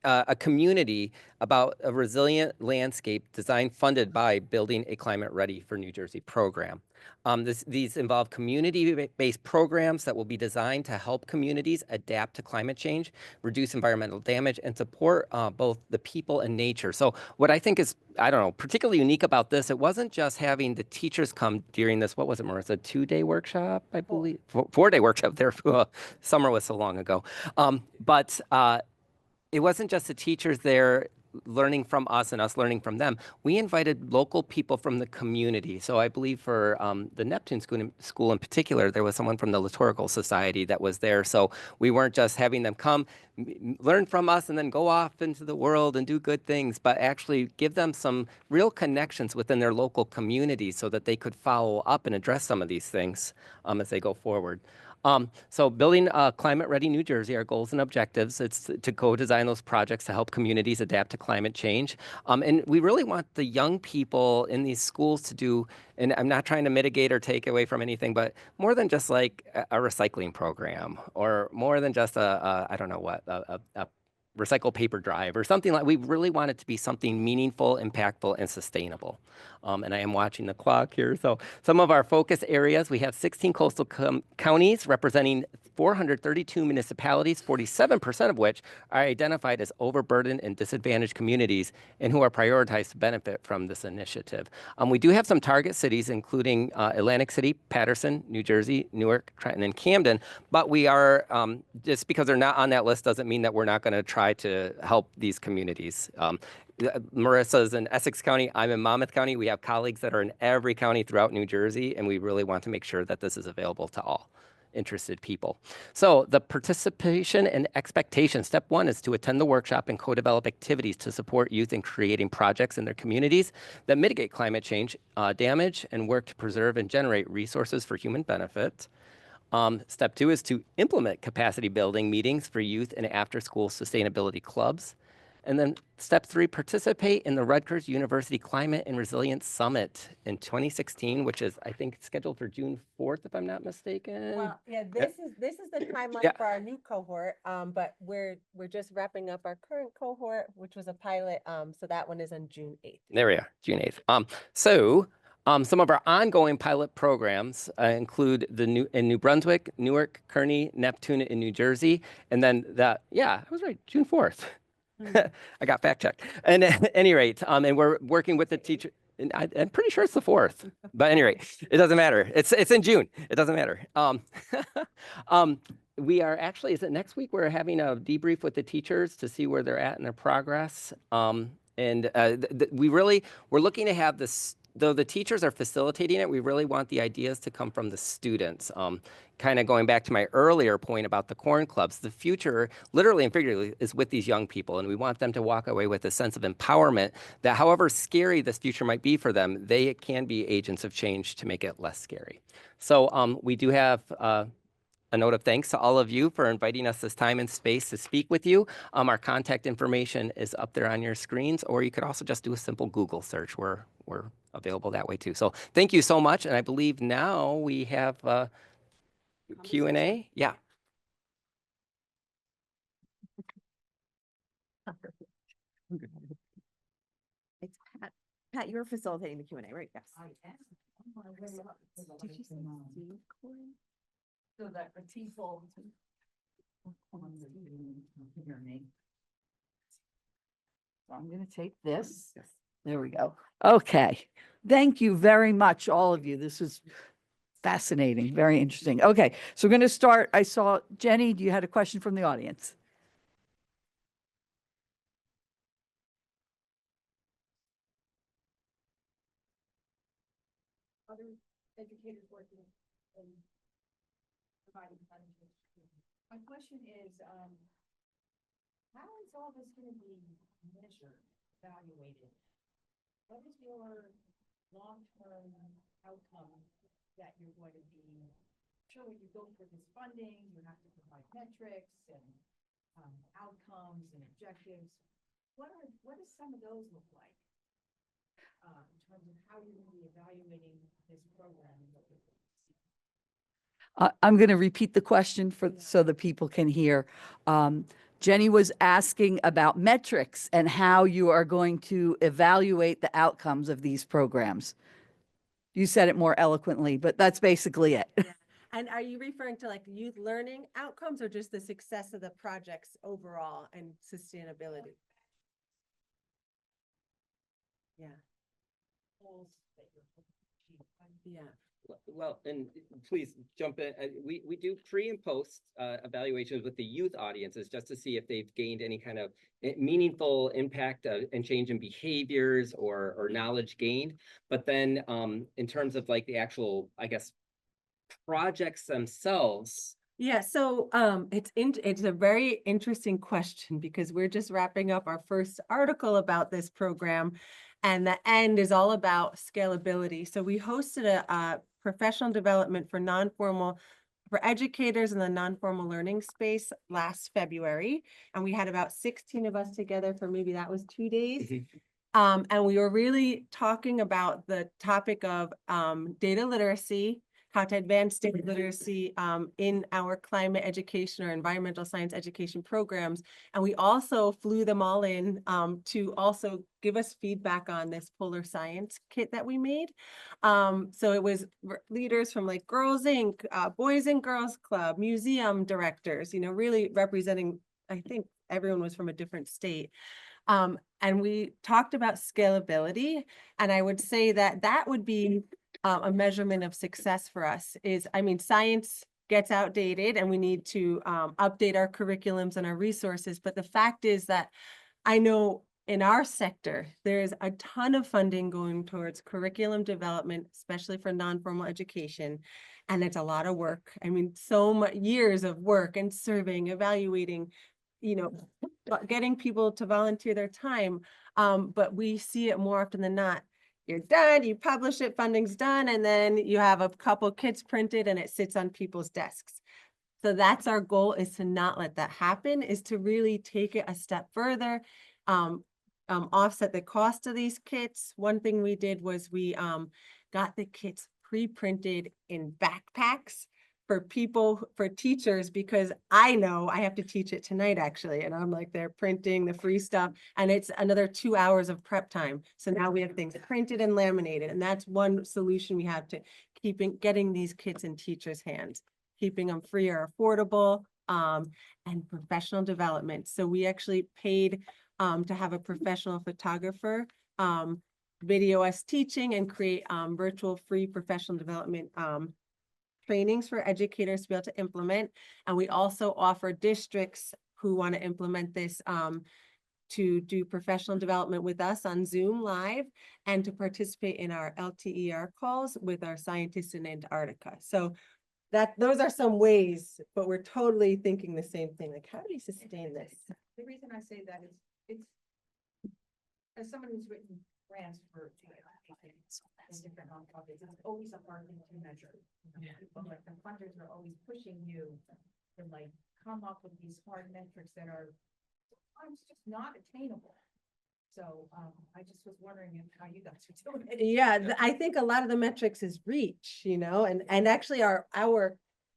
a community about a resilient landscape design funded by Building a Climate Ready for New Jersey program. These involve community-based programs that will be designed to help communities adapt to climate change, reduce environmental damage, and support both the people and nature. So what I think is, I don't know, particularly unique about this, it wasn't just having the teachers come during this, what was it, Marissa, 2-day workshop, I believe? 4-day workshop there. Summer was so long ago. But it wasn't just the teachers there learning from us and us learning from them. We invited local people from the community. So I believe for the Neptune school in particular, there was someone from the Liturgical Society that was there. So we weren't just having them come, learn from us, and then go off into the world and do good things, but actually give them some real connections within their local community so that they could follow up and address some of these things as they go forward. So building Climate Ready New Jersey, our goals and objectives, it's to co-design those projects to help communities adapt to climate change. And we really want the young people in these schools to do, and I'm not trying to mitigate or take away from anything, but more than just like a recycling program or more than just I don't know what, a recycle paper drive or something like. We really want it to be something meaningful, impactful, and sustainable. And I am watching the clock here. So some of our focus areas, we have 16 coastal counties representing 432 municipalities, 47% of which are identified as overburdened and disadvantaged communities and who are prioritized to benefit from this initiative. We do have some target cities, including Atlantic City, Paterson, New Jersey, Newark, Trenton, and Camden, but we are, just because they're not on that list doesn't mean that we're not going to try to help these communities. Marissa's in Essex County, I'm in Monmouth County. We have colleagues that are in every county throughout New Jersey, and we really want to make sure that this is available to all. interested people. So the participation and expectation, step one is to attend the workshop and co-develop activities to support youth in creating projects in their communities that mitigate climate change damage and work to preserve and generate resources for human benefit. Step two is to implement capacity building meetings for youth and after-school sustainability clubs. And then step three, participate in the Rutgers University Climate and Resilience Summit in 2016, which is, I think, scheduled for June 4th, if I'm not mistaken. Well, yeah, this is the timeline Yeah. for our new cohort, but we're just wrapping up our current cohort, which was a pilot. So that one is on June 8th. There we are, June 8th. Some of our ongoing pilot programs include in New Brunswick, Newark, Kearney, Neptune in New Jersey, and then I was right, June 4th. I got fact checked. And at any rate, and we're working with the teacher. And I'm pretty sure it's the 4th, but at any rate, it doesn't matter. It's in June. It doesn't matter. We are actually, is it next week? We're having a debrief with the teachers to see where they're at in their progress. We're looking to have this, though the teachers are facilitating it, we really want the ideas to come from the students. Kind of going back to my earlier point about the corn clubs, the future, literally and figuratively, is with these young people, and we want them to walk away with a sense of empowerment that however scary this future might be for them, they can be agents of change to make it less scary. So we do have a note of thanks to all of you for inviting us this time and space to speak with you. Our contact information is up there on your screens, or you could also just do a simple Google search. We're available that way too. So thank you so much. And I believe now we have Q&A. Yeah. It's Pat. Pat, you're facilitating the Q&A, right? Yes. I am. Did you say seed corn? So that the people. So I'm going to take this. There we go. Okay. Thank you very much, all of you. This is fascinating, very interesting. Okay, so we're going to start. I saw Jenny, you had a question from the audience. Other educators working in providing financial education. My question is, how is all this going to be measured, evaluated? What is your long-term outcome that you're going to be? Sure, when you go for this funding, you have to provide metrics and outcomes and objectives. What does some of those look like? In terms of how you're going to be evaluating this program and what you're going to see. I'm going to repeat the question so the people can hear. Jenny was asking about metrics and how you are going to evaluate the outcomes of these programs. You said it more eloquently, but that's basically it. Yeah. And are you referring to like youth learning outcomes or just the success of the projects overall and sustainability? Yeah. Goals that you're hoping to achieve. Yeah. Well, and please jump in. We do pre and post evaluations with the youth audiences just to see if they've gained any kind of meaningful impact and change in behaviors or knowledge gained. But then in terms of like the actual, I guess, projects themselves. Yeah, so it's a very interesting question because we're just wrapping up our first article about this program, and the end is all about scalability. So we hosted a professional development for educators in the non-formal learning space last February, and we had about 16 of us together for maybe that was 2 days. And we were really talking about the topic of data literacy, how to advance data literacy in our climate education or environmental science education programs. And we also flew them all in to also give us feedback on this polar science kit that we made. So it was leaders from like Girls Inc., Boys and Girls Club, museum directors, really representing, I think everyone was from a different state. And we talked about scalability. And I would say that would be a measurement of success for us is, science gets outdated and we need to update our curriculums and our resources. But the fact is that I know in our sector, there's a ton of funding going towards curriculum development, especially for non-formal education. And it's a lot of work. I mean, so much years of work and surveying, evaluating, getting people to volunteer their time. But we see it more often than not. You're done, you publish it, funding's done, and then you have a couple kits printed and it sits on people's desks. So that's our goal, is to not let that happen, is to really take it a step further, offset the cost of these kits. One thing we did was we got the kits pre-printed in backpacks for people, for teachers, because I know I have to teach it tonight actually. And I'm like, they're printing the free stuff and it's another 2 hours of prep time. So now we have things printed and laminated. And that's one solution we have to getting these kits in teachers' hands, keeping them free or affordable, and professional development. So we actually paid to have a professional photographer video us teaching and create virtual free professional development trainings for educators to be able to implement. And we also offer districts who want to implement this to do professional development with us on Zoom Live and to participate in our LTER calls with our scientists in Antarctica. So those are some ways, but we're totally thinking the same thing. Like, how do we sustain this? The reason I say that is, it's, as someone who's written grants for in different nonprofits, it's always a hard thing to measure. People, like, the funders are always pushing you to like come up with these hard metrics that are sometimes just not attainable. So I just was wondering how you guys are doing it. Yeah, I think a lot of the metrics is reach, and actually our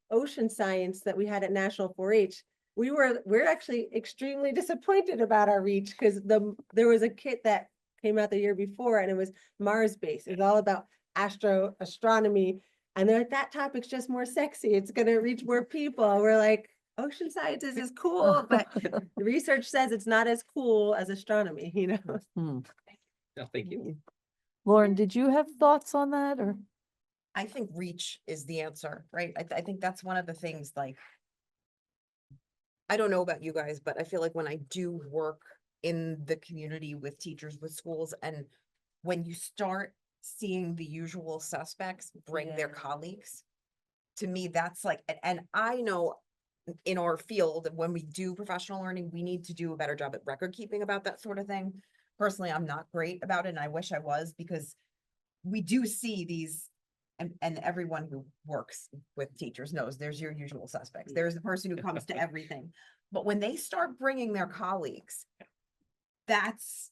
ocean science that we had at National 4-H, we're actually extremely disappointed about our reach, because there was a kit that came out the year before and it was Mars based. It was all about astronomy. And they're like, that topic's just more sexy. It's gonna reach more people. We're like, ocean sciences is cool, but the research says it's not as cool as astronomy, Hmm. No, thank you. Lauren, did you have thoughts on that or? I think reach is the answer, right? I think that's one of the things, like, I don't know about you guys, but I feel like when I do work in the community with teachers, with schools, and when you start seeing the usual suspects bring their Yeah. colleagues, to me, that's like, and I know in our field, when we do professional learning, we need to do a better job at record keeping about that sort of thing. Personally, I'm not great about it, and I wish I was, because we do see these, and everyone who works with teachers knows there's your usual suspects. There's the person who comes to everything. But when they start bringing their colleagues, that's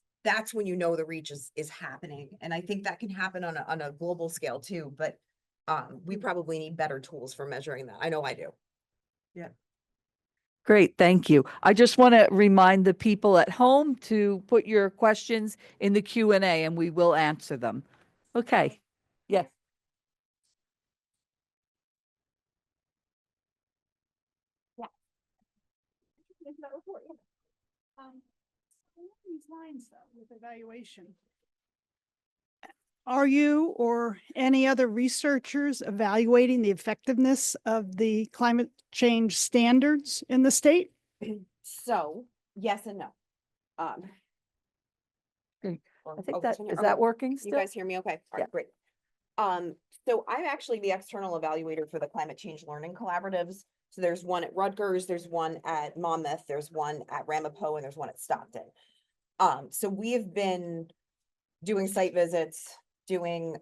when you know the reach is happening. And I think that can happen on a global scale too, but we probably need better tools for measuring that. I know I do. Great, thank you. I just want to remind the people at home to put your questions in the Q&A and we will answer them. Okay, yes. Along these lines though, with evaluation. Are you or any other researchers evaluating the effectiveness of the climate change standards in the state? So, yes and no. I think that, is that working You still? guys hear me okay? All Yeah. right, great. So I'm actually the external evaluator for the climate change learning collaboratives. So there's one at Rutgers, there's one at Monmouth, there's one at Ramapo, and there's one at Stockton. So we have been doing site visits, doing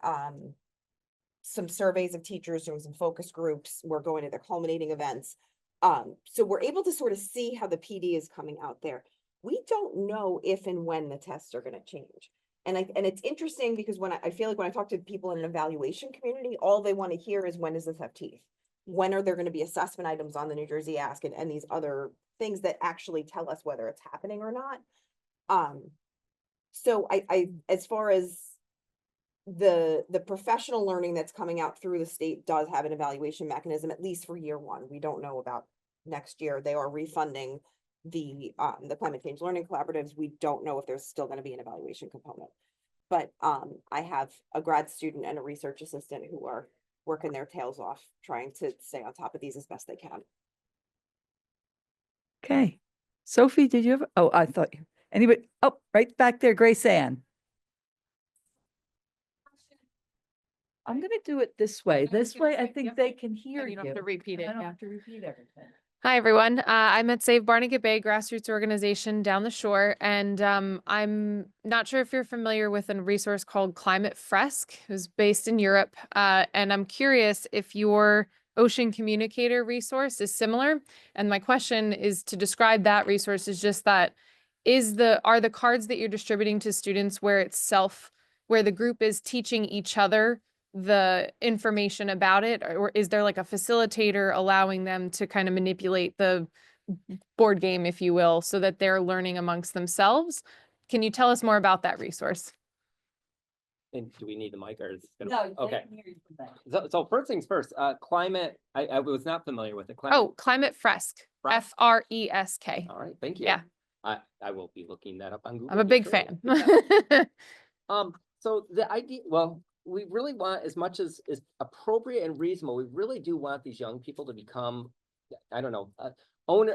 some surveys of teachers, doing some focus groups. We're going to the culminating events. So we're able to sort of see how the PD is coming out there. We don't know if and when the tests are going to change. And it's interesting because when I feel like when I talk to people in an evaluation community, all they want to hear is, when does this have teeth? When are there going to be assessment items on the New Jersey Ask and these other things that actually tell us whether it's happening or not? So I as far as the professional learning that's coming out through the state does have an evaluation mechanism, at least for year one. We don't know about next year. They are refunding the climate change learning collaboratives. We don't know if there's still going to be an evaluation component. But I have a grad student and a research assistant who are working their tails off trying to stay on top of these as best they can. Okay. Sophie, did you have, oh, I thought you, anybody, oh, right back there, Grace Ann. I'm gonna do it this way. was This gonna way I say, think yep. they can hear And you. you don't have to repeat it. I don't Yeah. have to repeat everything. Hi, everyone. I'm at Save Barnegat Bay grassroots organization down the shore, and I'm not sure if you're familiar with a resource called Climate Fresk, who's based in Europe. And I'm curious if your ocean communicator resource is similar. And my question is to describe that resource is just that are the cards that you're distributing to students where the group is teaching each other the information about it, or is there like a facilitator allowing them to kind of manipulate the board game, if you will, so that they're learning amongst themselves? Can you tell us more about that resource? And do we need the mic or is it No, gonna? they Okay. can hear you from there. So first things first, climate, I was not familiar with it. Oh, Climate Fresk, Fresk. Fresk. All right, thank you. Yeah. I will be looking that up on Google. I'm a for big sure. fan. Yeah. So the idea, well, we really want as much as is appropriate and reasonable. We really do want these young people to become, I don't know,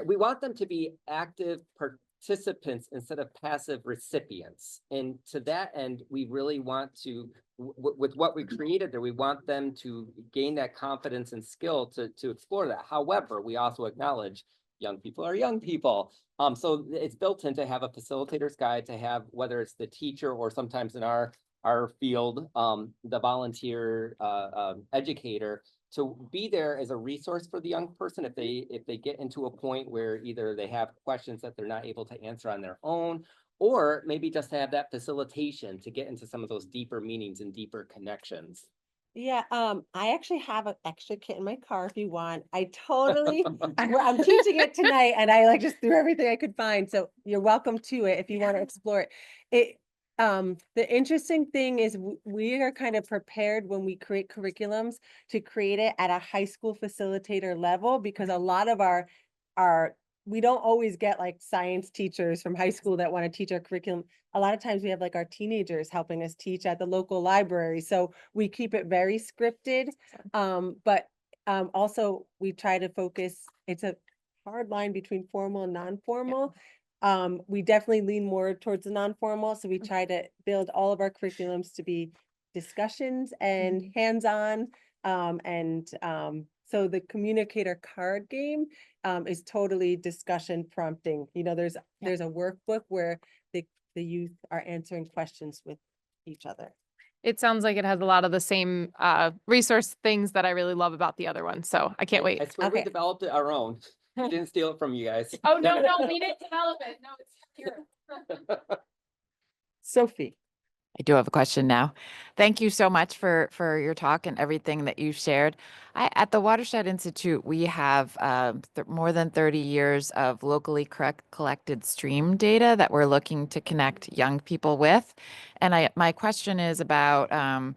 we want them to be active participants instead of passive recipients. And to that end, we really want to, with what we created there, we want them to gain that confidence and skill to explore that. However, we also acknowledge young people are young people. So it's built in to have a facilitator's guide, to have, whether it's the teacher or sometimes in our field, the volunteer educator, to be there as a resource for the young person if they get into a point where either they have questions that they're not able to answer on their own, or maybe just to have that facilitation to get into some of those deeper meanings and deeper connections. Yeah, I actually have an extra kit in my car if you want. I'm teaching it tonight and I like just threw everything I could find. So you're welcome to it if you want to explore it. The interesting thing is we are kind of prepared when we create curriculums to create it at a high school facilitator level, because a lot of we don't always get like science teachers from high school that want to teach our curriculum. A lot of times we have like our teenagers helping us teach at the local library. So we keep it very scripted. But also we try to focus, it's a hard line between formal and non-formal. We definitely lean more towards the non-formal. So we try to build all of our curriculums to be discussions and hands-on. So the communicator card game is totally discussion prompting. You know, there's a workbook where the youth are answering questions with each other. It sounds like it has a lot of the same resource things that I really love about the other one. So I can't wait. I swear we Okay. developed it our own. We didn't steal it from you guys. Oh, no, we didn't develop it. No, it's here. Sophie. I do have a question now. Thank you so much for your talk and everything that you've shared. At the Watershed Institute, we have more than 30 years of locally collected stream data that we're looking to connect young people with. And my question is about,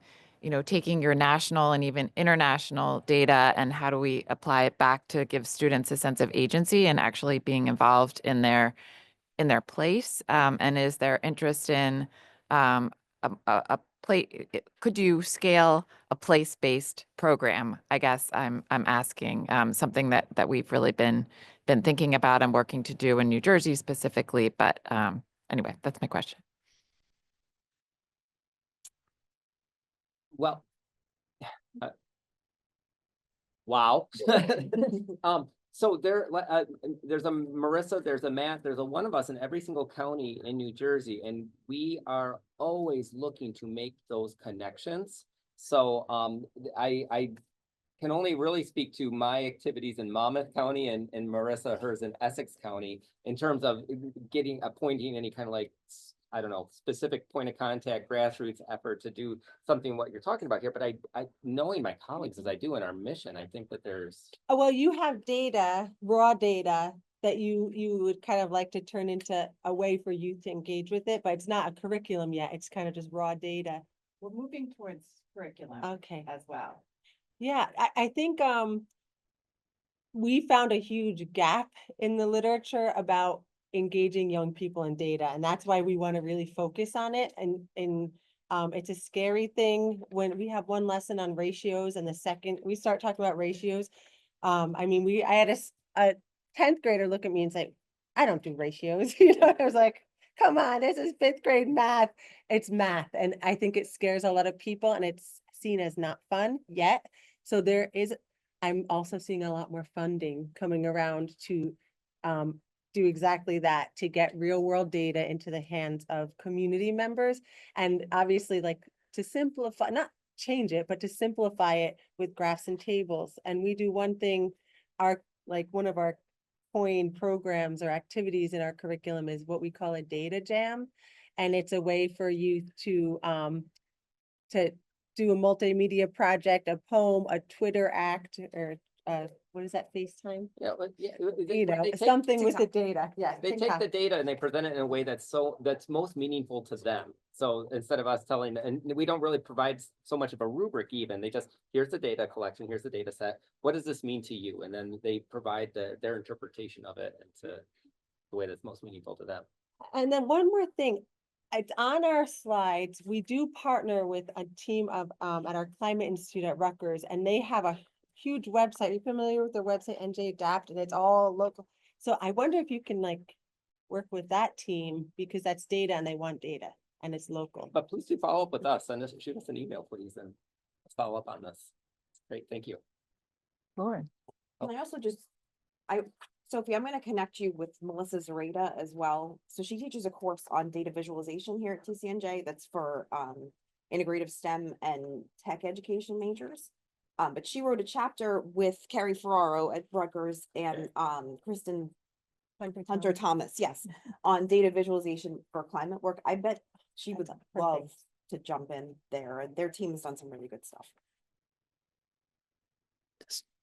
taking your national and even international data and how do we apply it back to give students a sense of agency and actually being involved in their place? And is there interest in a could you scale a place-based program? I guess I'm asking, something that we've really been thinking about and working to do in New Jersey specifically. But anyway, that's my question. Well, wow. So there's a Marissa, there's a Matt, there's a one of us in every single county in New Jersey, and we are always looking to make those connections. So I can only really speak to my activities in Monmouth County and Marissa, hers in Essex County, in terms of appointing any kind of like, I don't know, specific point of contact, grassroots effort to do something what you're talking about here. But I knowing my colleagues as I do in our mission, I think that there's. Oh, well, you have data, raw data that you would kind of like to turn into a way for youth to engage with it, but it's not a curriculum yet. It's kind of just raw data. We're moving towards curriculum Okay. as well. Yeah, I think we found a huge gap in the literature about engaging young people in data, and that's why we want to really focus on it. And it's a scary thing when we have one lesson on ratios and the second we start talking about ratios. I had a 10th grader look at me and say, I don't do ratios. I was like, come on, this is fifth grade math. It's math. And I think it scares a lot of people and it's seen as not fun yet. So I'm also seeing a lot more funding coming around to do exactly that, to get real world data into the hands of community members. And obviously, like, to simplify, not change it, but to simplify it with graphs and tables. And we do one thing, one of our coin programs or activities in our curriculum is what we call a data jam. And it's a way for youth to do a multimedia project, a poem, a Twitter act, or what is that, FaceTime? Yeah, Something with the data. Yeah. They take TikTok. the data and they present it in a way that's most meaningful to them. So instead of us telling, and we don't really provide so much of a rubric even, they just, here's the data collection, here's the data set. What does this mean to you? And then they provide their interpretation of it into the way that's most meaningful to them. And then one more thing, it's on our slides. We do partner with a team of at our Climate Institute at Rutgers, and they have a huge website. Are you familiar with their website, NJ Adapt? And it's all local. So I wonder if you can work with that team, because that's data and they want data and it's local. But please do follow up with us and shoot us an email, please, and let's follow up on this. Great, thank you. Lauren. Can I also Sophie, I'm going to connect you with Melissa Zareta as well. So she teaches a course on data visualization here at TCNJ that's for integrative STEM and tech education majors. But she wrote a chapter with Carrie Ferraro at Rutgers and Kristen Hunter Thomas, yes, on data visualization for climate work. I bet she would love to jump in there. And their team has done some really good stuff.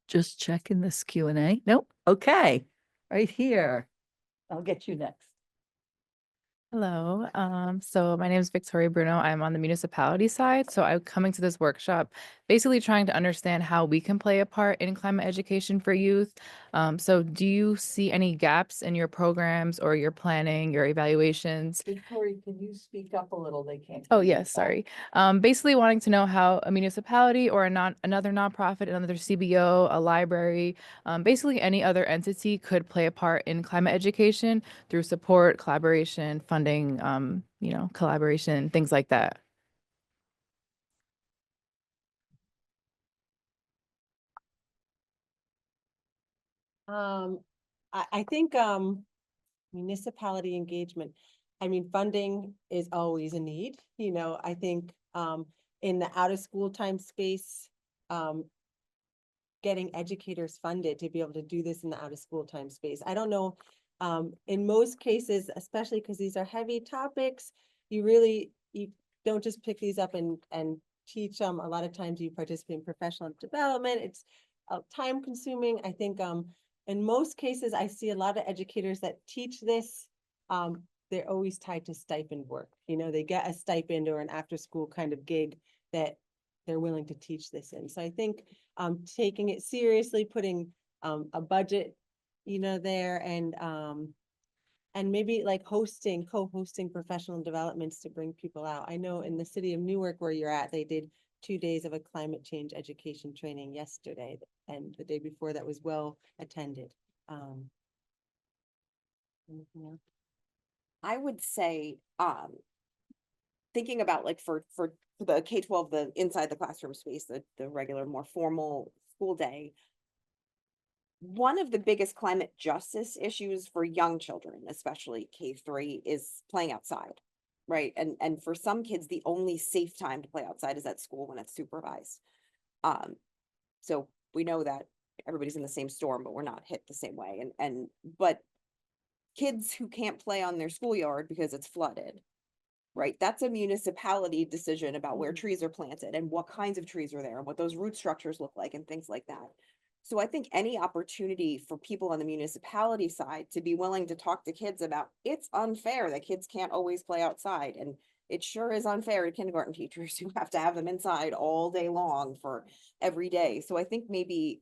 Just checking this Q&A. Nope. Okay. Right here. I'll get you next. Hello. So my name is Victoria Bruno. I'm on the municipality side. So I'm coming to this workshop, basically trying to understand how we can play a part in climate education for youth. So do you see any gaps in your programs or your planning, your evaluations? Victoria, can you speak up a little? They can't. Oh, hear you. yes, sorry. Basically wanting to know how a municipality or another nonprofit, another CBO, a library, basically any other entity could play a part in climate education through support, collaboration, funding, collaboration, things like that. I think municipality engagement, I mean, funding is always a need. I think in the out of school time space, getting educators funded to be able to do this in the out of school time space. I don't know, in most cases, especially because these are heavy topics, you don't just pick these up and teach them. A lot of times you participate in professional development. It's time consuming. I think in most cases, I see a lot of educators that teach this. They're always tied to stipend work. They get a stipend or an after school kind of gig that they're willing to teach this in. So I think taking it seriously, putting a budget, there, and maybe co-hosting professional developments to bring people out. I know in the city of Newark, where you're at, they did 2 days of a climate change education training yesterday, and the day before that was well attended. Anything else? I would say, thinking about for the K-12, the inside the classroom space, the regular, more formal school day, one of the biggest climate justice issues for young children, especially K-3, is playing outside, right? And for some kids, the only safe time to play outside is at school when it's supervised. So we know that everybody's in the same storm, but we're not hit the same way. But kids who can't play on their schoolyard because it's flooded, right? That's a municipality decision about where trees are planted and what kinds of trees are there and what those root structures look like and things like that. So I think any opportunity for people on the municipality side to be willing to talk to kids about, it's unfair that kids can't always play outside. And it sure is unfair to kindergarten teachers who have to have them inside all day long for every day. So I think maybe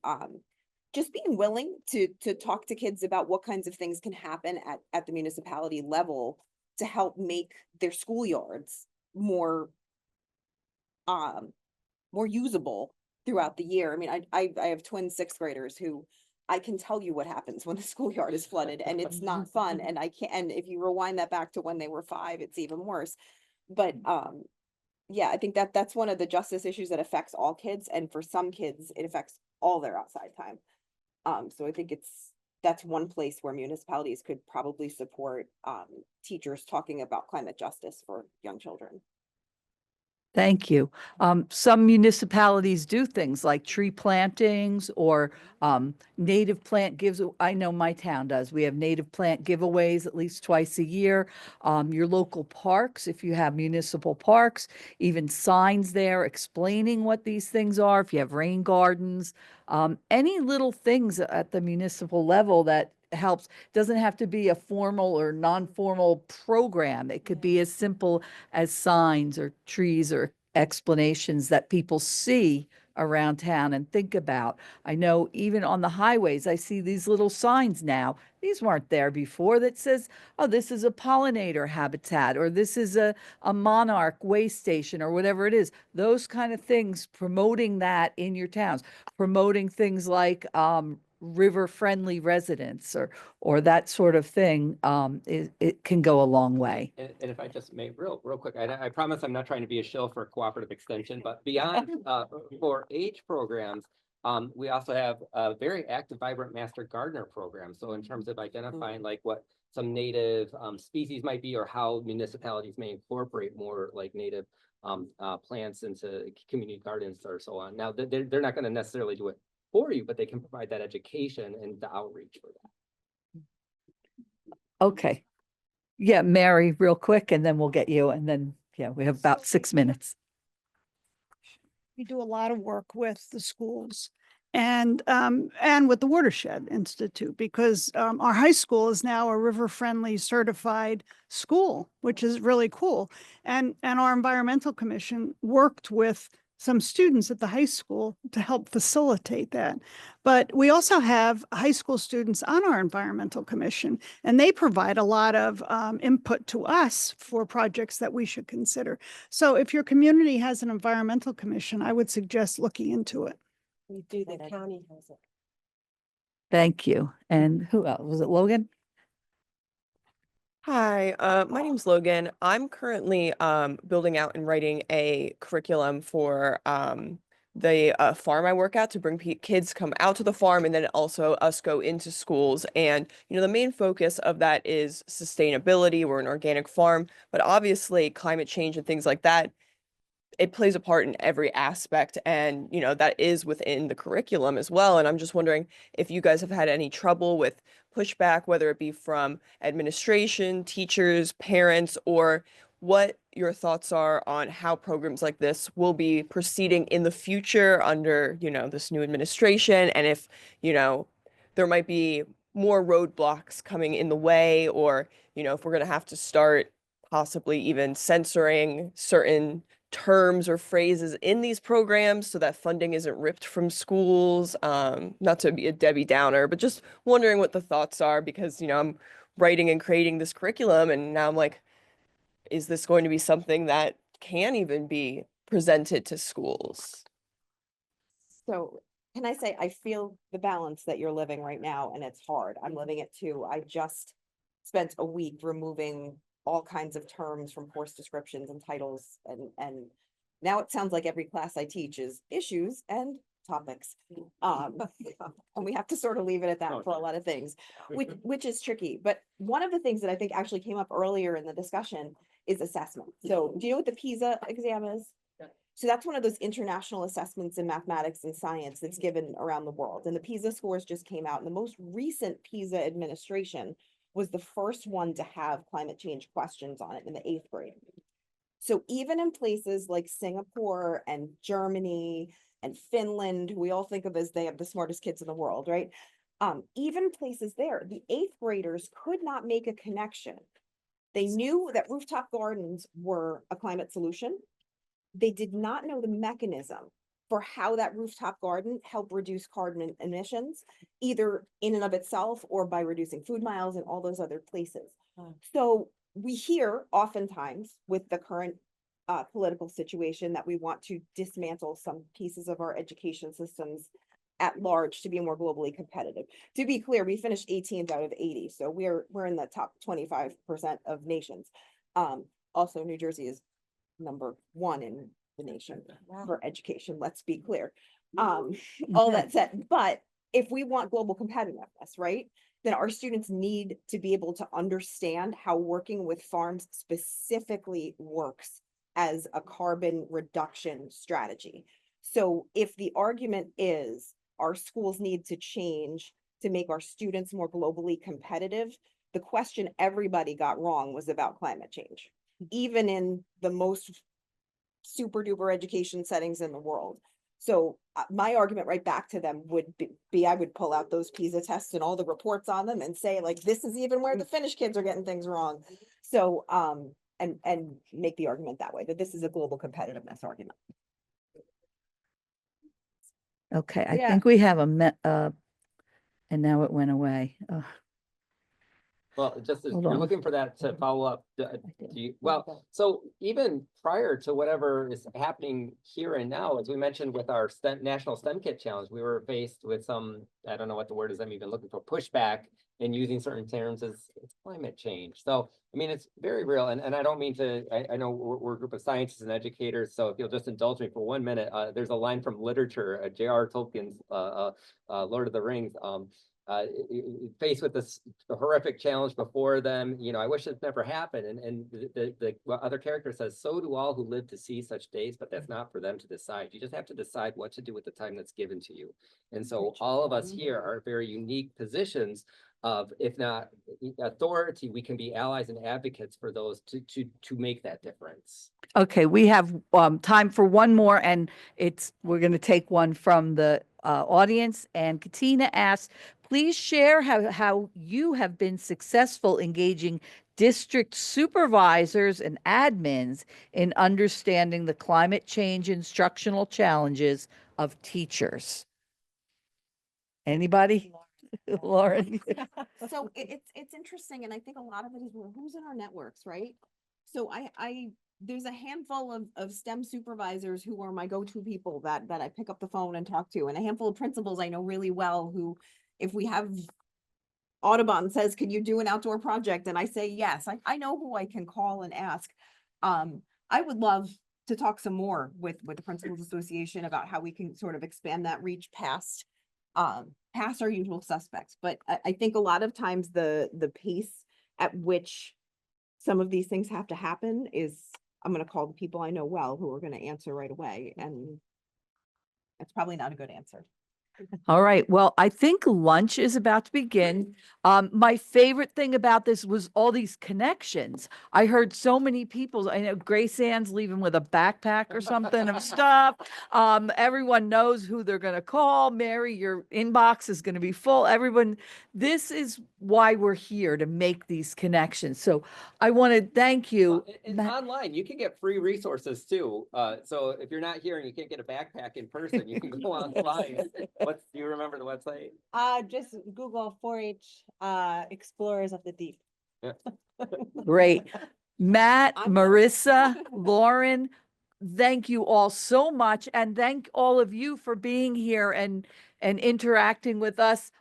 just being willing to talk to kids about what kinds of things can happen at the municipality level to help make their schoolyards more usable throughout the year. I mean, I have twin 6th graders who I can tell you what happens when the schoolyard is flooded, and it's not fun, and I can't, and if you rewind that back to when they were 5, it's even worse. But, yeah, I think that that's one of the justice issues that affects all kids, and for some kids, it affects all their outside time. So I think that's one place where municipalities could probably support, teachers talking about climate justice for young children. Thank you. Some municipalities do things like tree plantings or native plant gives. I know my town does. We have native plant giveaways at least twice a year. Your local parks, if you have municipal parks, even signs there explaining what these things are. If you have rain gardens, any little things at the municipal level that helps. Doesn't have to be a formal or non-formal program. It could be as simple as signs or trees or explanations that people see around town and think about. I know even on the highways, I see these little signs now. These weren't there before that says, oh, this is a pollinator habitat, or this is a monarch way station, or whatever it is. Those kind of things, promoting that in your towns, promoting things like river-friendly residents or that sort of thing, it can go a long way. And if I just may, real quick, I promise I'm not trying to be a shill for cooperative extension, but beyond, for age programs, we also have a very active, vibrant master gardener program. So in terms of identifying like what some native species might be, or how municipalities may incorporate more like native plants into community gardens or so on. Now, they're not going to necessarily do it for you, but they can provide that education and the outreach for that. Okay. Yeah, Mary, real quick, and then we'll get you, and then, yeah, we have about 6 minutes. We do a lot of work with the schools and with the Watershed Institute, because our high school is now a river-friendly certified school, which is really cool. And our environmental commission worked with some students at the high school to help facilitate that. But we also have high school students on our environmental commission, and they provide a lot of input to us for projects that we should consider. So if your community has an environmental commission, I would suggest looking into it. We do, the county has it. Thank you. And who else? Was it Logan? Hi, my name's Logan. I'm currently building out and writing a curriculum for the farm I work at to bring kids come out to the farm, and then also us go into schools. And the main focus of that is sustainability. We're an organic farm, but obviously climate change and things like that, it plays a part in every aspect, and that is within the curriculum as well. And I'm just wondering if you guys have had any trouble with pushback, whether it be from administration, teachers, parents, or what your thoughts are on how programs like this will be proceeding in the future under this new administration, and if there might be more roadblocks coming in the way, or if we're going to have to start possibly even censoring certain terms or phrases in these programs so that funding isn't ripped from schools. Not to be a Debbie Downer, but just wondering what the thoughts are, because I'm writing and creating this curriculum, and now I'm like, is this going to be something that can even be presented to schools? So can I say, I feel the balance that you're living right now, and it's hard. I'm living it too. I just spent a week removing all kinds of terms from course descriptions and titles, and now it sounds like every class I teach is issues and topics. And we have to sort of leave it at that for a lot of things, which is tricky. But one of the things that I think actually came up earlier in the discussion is assessment. So do you know what the PISA exam is? So that's one of those international assessments in mathematics and science that's given around the world. And the PISA scores just came out, and the most recent PISA administration was the first one to have climate change questions on it in the 8th grade. So even in places like Singapore and Germany and Finland, who we all think of as they have the smartest kids in the world, right? Even places there, the 8th graders could not make a connection. They knew that rooftop gardens were a climate solution. They did not know the mechanism for how that rooftop garden helped reduce carbon emissions, either in and of itself or by reducing food miles and all those other places. So we hear oftentimes with the current political situation that we want to dismantle some pieces of our education systems at large to be more globally competitive. To be clear, we finished 18th out of 80, so we're in the top 25% of nations. Also, New Jersey is number 1 in the nation for education. Let's be clear. All that said, but if we want global competitiveness, right, then our students need to be able to understand how working with farms specifically works as a carbon reduction strategy. So if the argument is our schools need to change to make our students more globally competitive, the question everybody got wrong was about climate change, even in the most super duper education settings in the world. So my argument right back to them would be I would pull out those PISA tests and all the reports on them and say, like, this is even where the Finnish kids are getting things wrong. So, and make the argument that way, that this is a global competitiveness argument. Okay, I Yeah. think we have and now it went away. Ugh. Well, just as Hold you're on. looking for that to follow up, do you, well, so even prior to whatever is happening here and now, as we mentioned with our National STEM Kit Challenge, we were faced with some, I don't know what the word is I'm even looking for, pushback in using certain terms as climate change. So, I mean, it's very real. And I don't mean to, I know we're a group of scientists and educators, so if you'll just indulge me for 1 minute, there's a line from literature, J.R. Tolkien's Lord of the Rings, faced with this horrific challenge before them, you know, I wish it never happened. And the other character says, so do all who live to see such days, but that's not for them to decide. You just have to decide what to do with the time that's given to you. And so all of us here are very unique positions of, if not authority, we can be allies and advocates for those to make that difference. Okay, we have time for one more, and we're going to take one from the audience. And Katina asks, please share how you have been successful engaging district supervisors and admins in understanding the climate change instructional challenges of teachers. Anybody? Lauren? So it's interesting, and I think a lot of it is, well, who's in our networks, right? So there's a handful of STEM supervisors who are my go-to people that I pick up the phone and talk to, and a handful of principals I know really well who, if we have Audubon says, can you do an outdoor project? And I say, yes, I know who I can call and ask. I would love to talk some more with the Principals Association about how we can sort of expand that reach past our usual suspects. But I think a lot of times the pace at which some of these things have to happen is, I'm going to call the people I know well who are going to answer right away. And that's probably not a good answer. All right. Well, I think lunch is about to begin. My favorite thing about this was all these connections. I heard so many people. I know Grace Ann's leaving with a backpack or something of stuff. Everyone knows who they're going to call. Mary, your inbox is going to be full. Everyone, this is why we're here, to make these connections. So I want to thank you. It's online. You can get free resources too. So if you're not here and you can't get a backpack in person, you can go online. Do you remember the website? Just Google 4-H Explorers of the Deep. Yeah. Great. Matt, Marissa, Lauren, thank you all so much. And thank all of you for being here and interacting with us.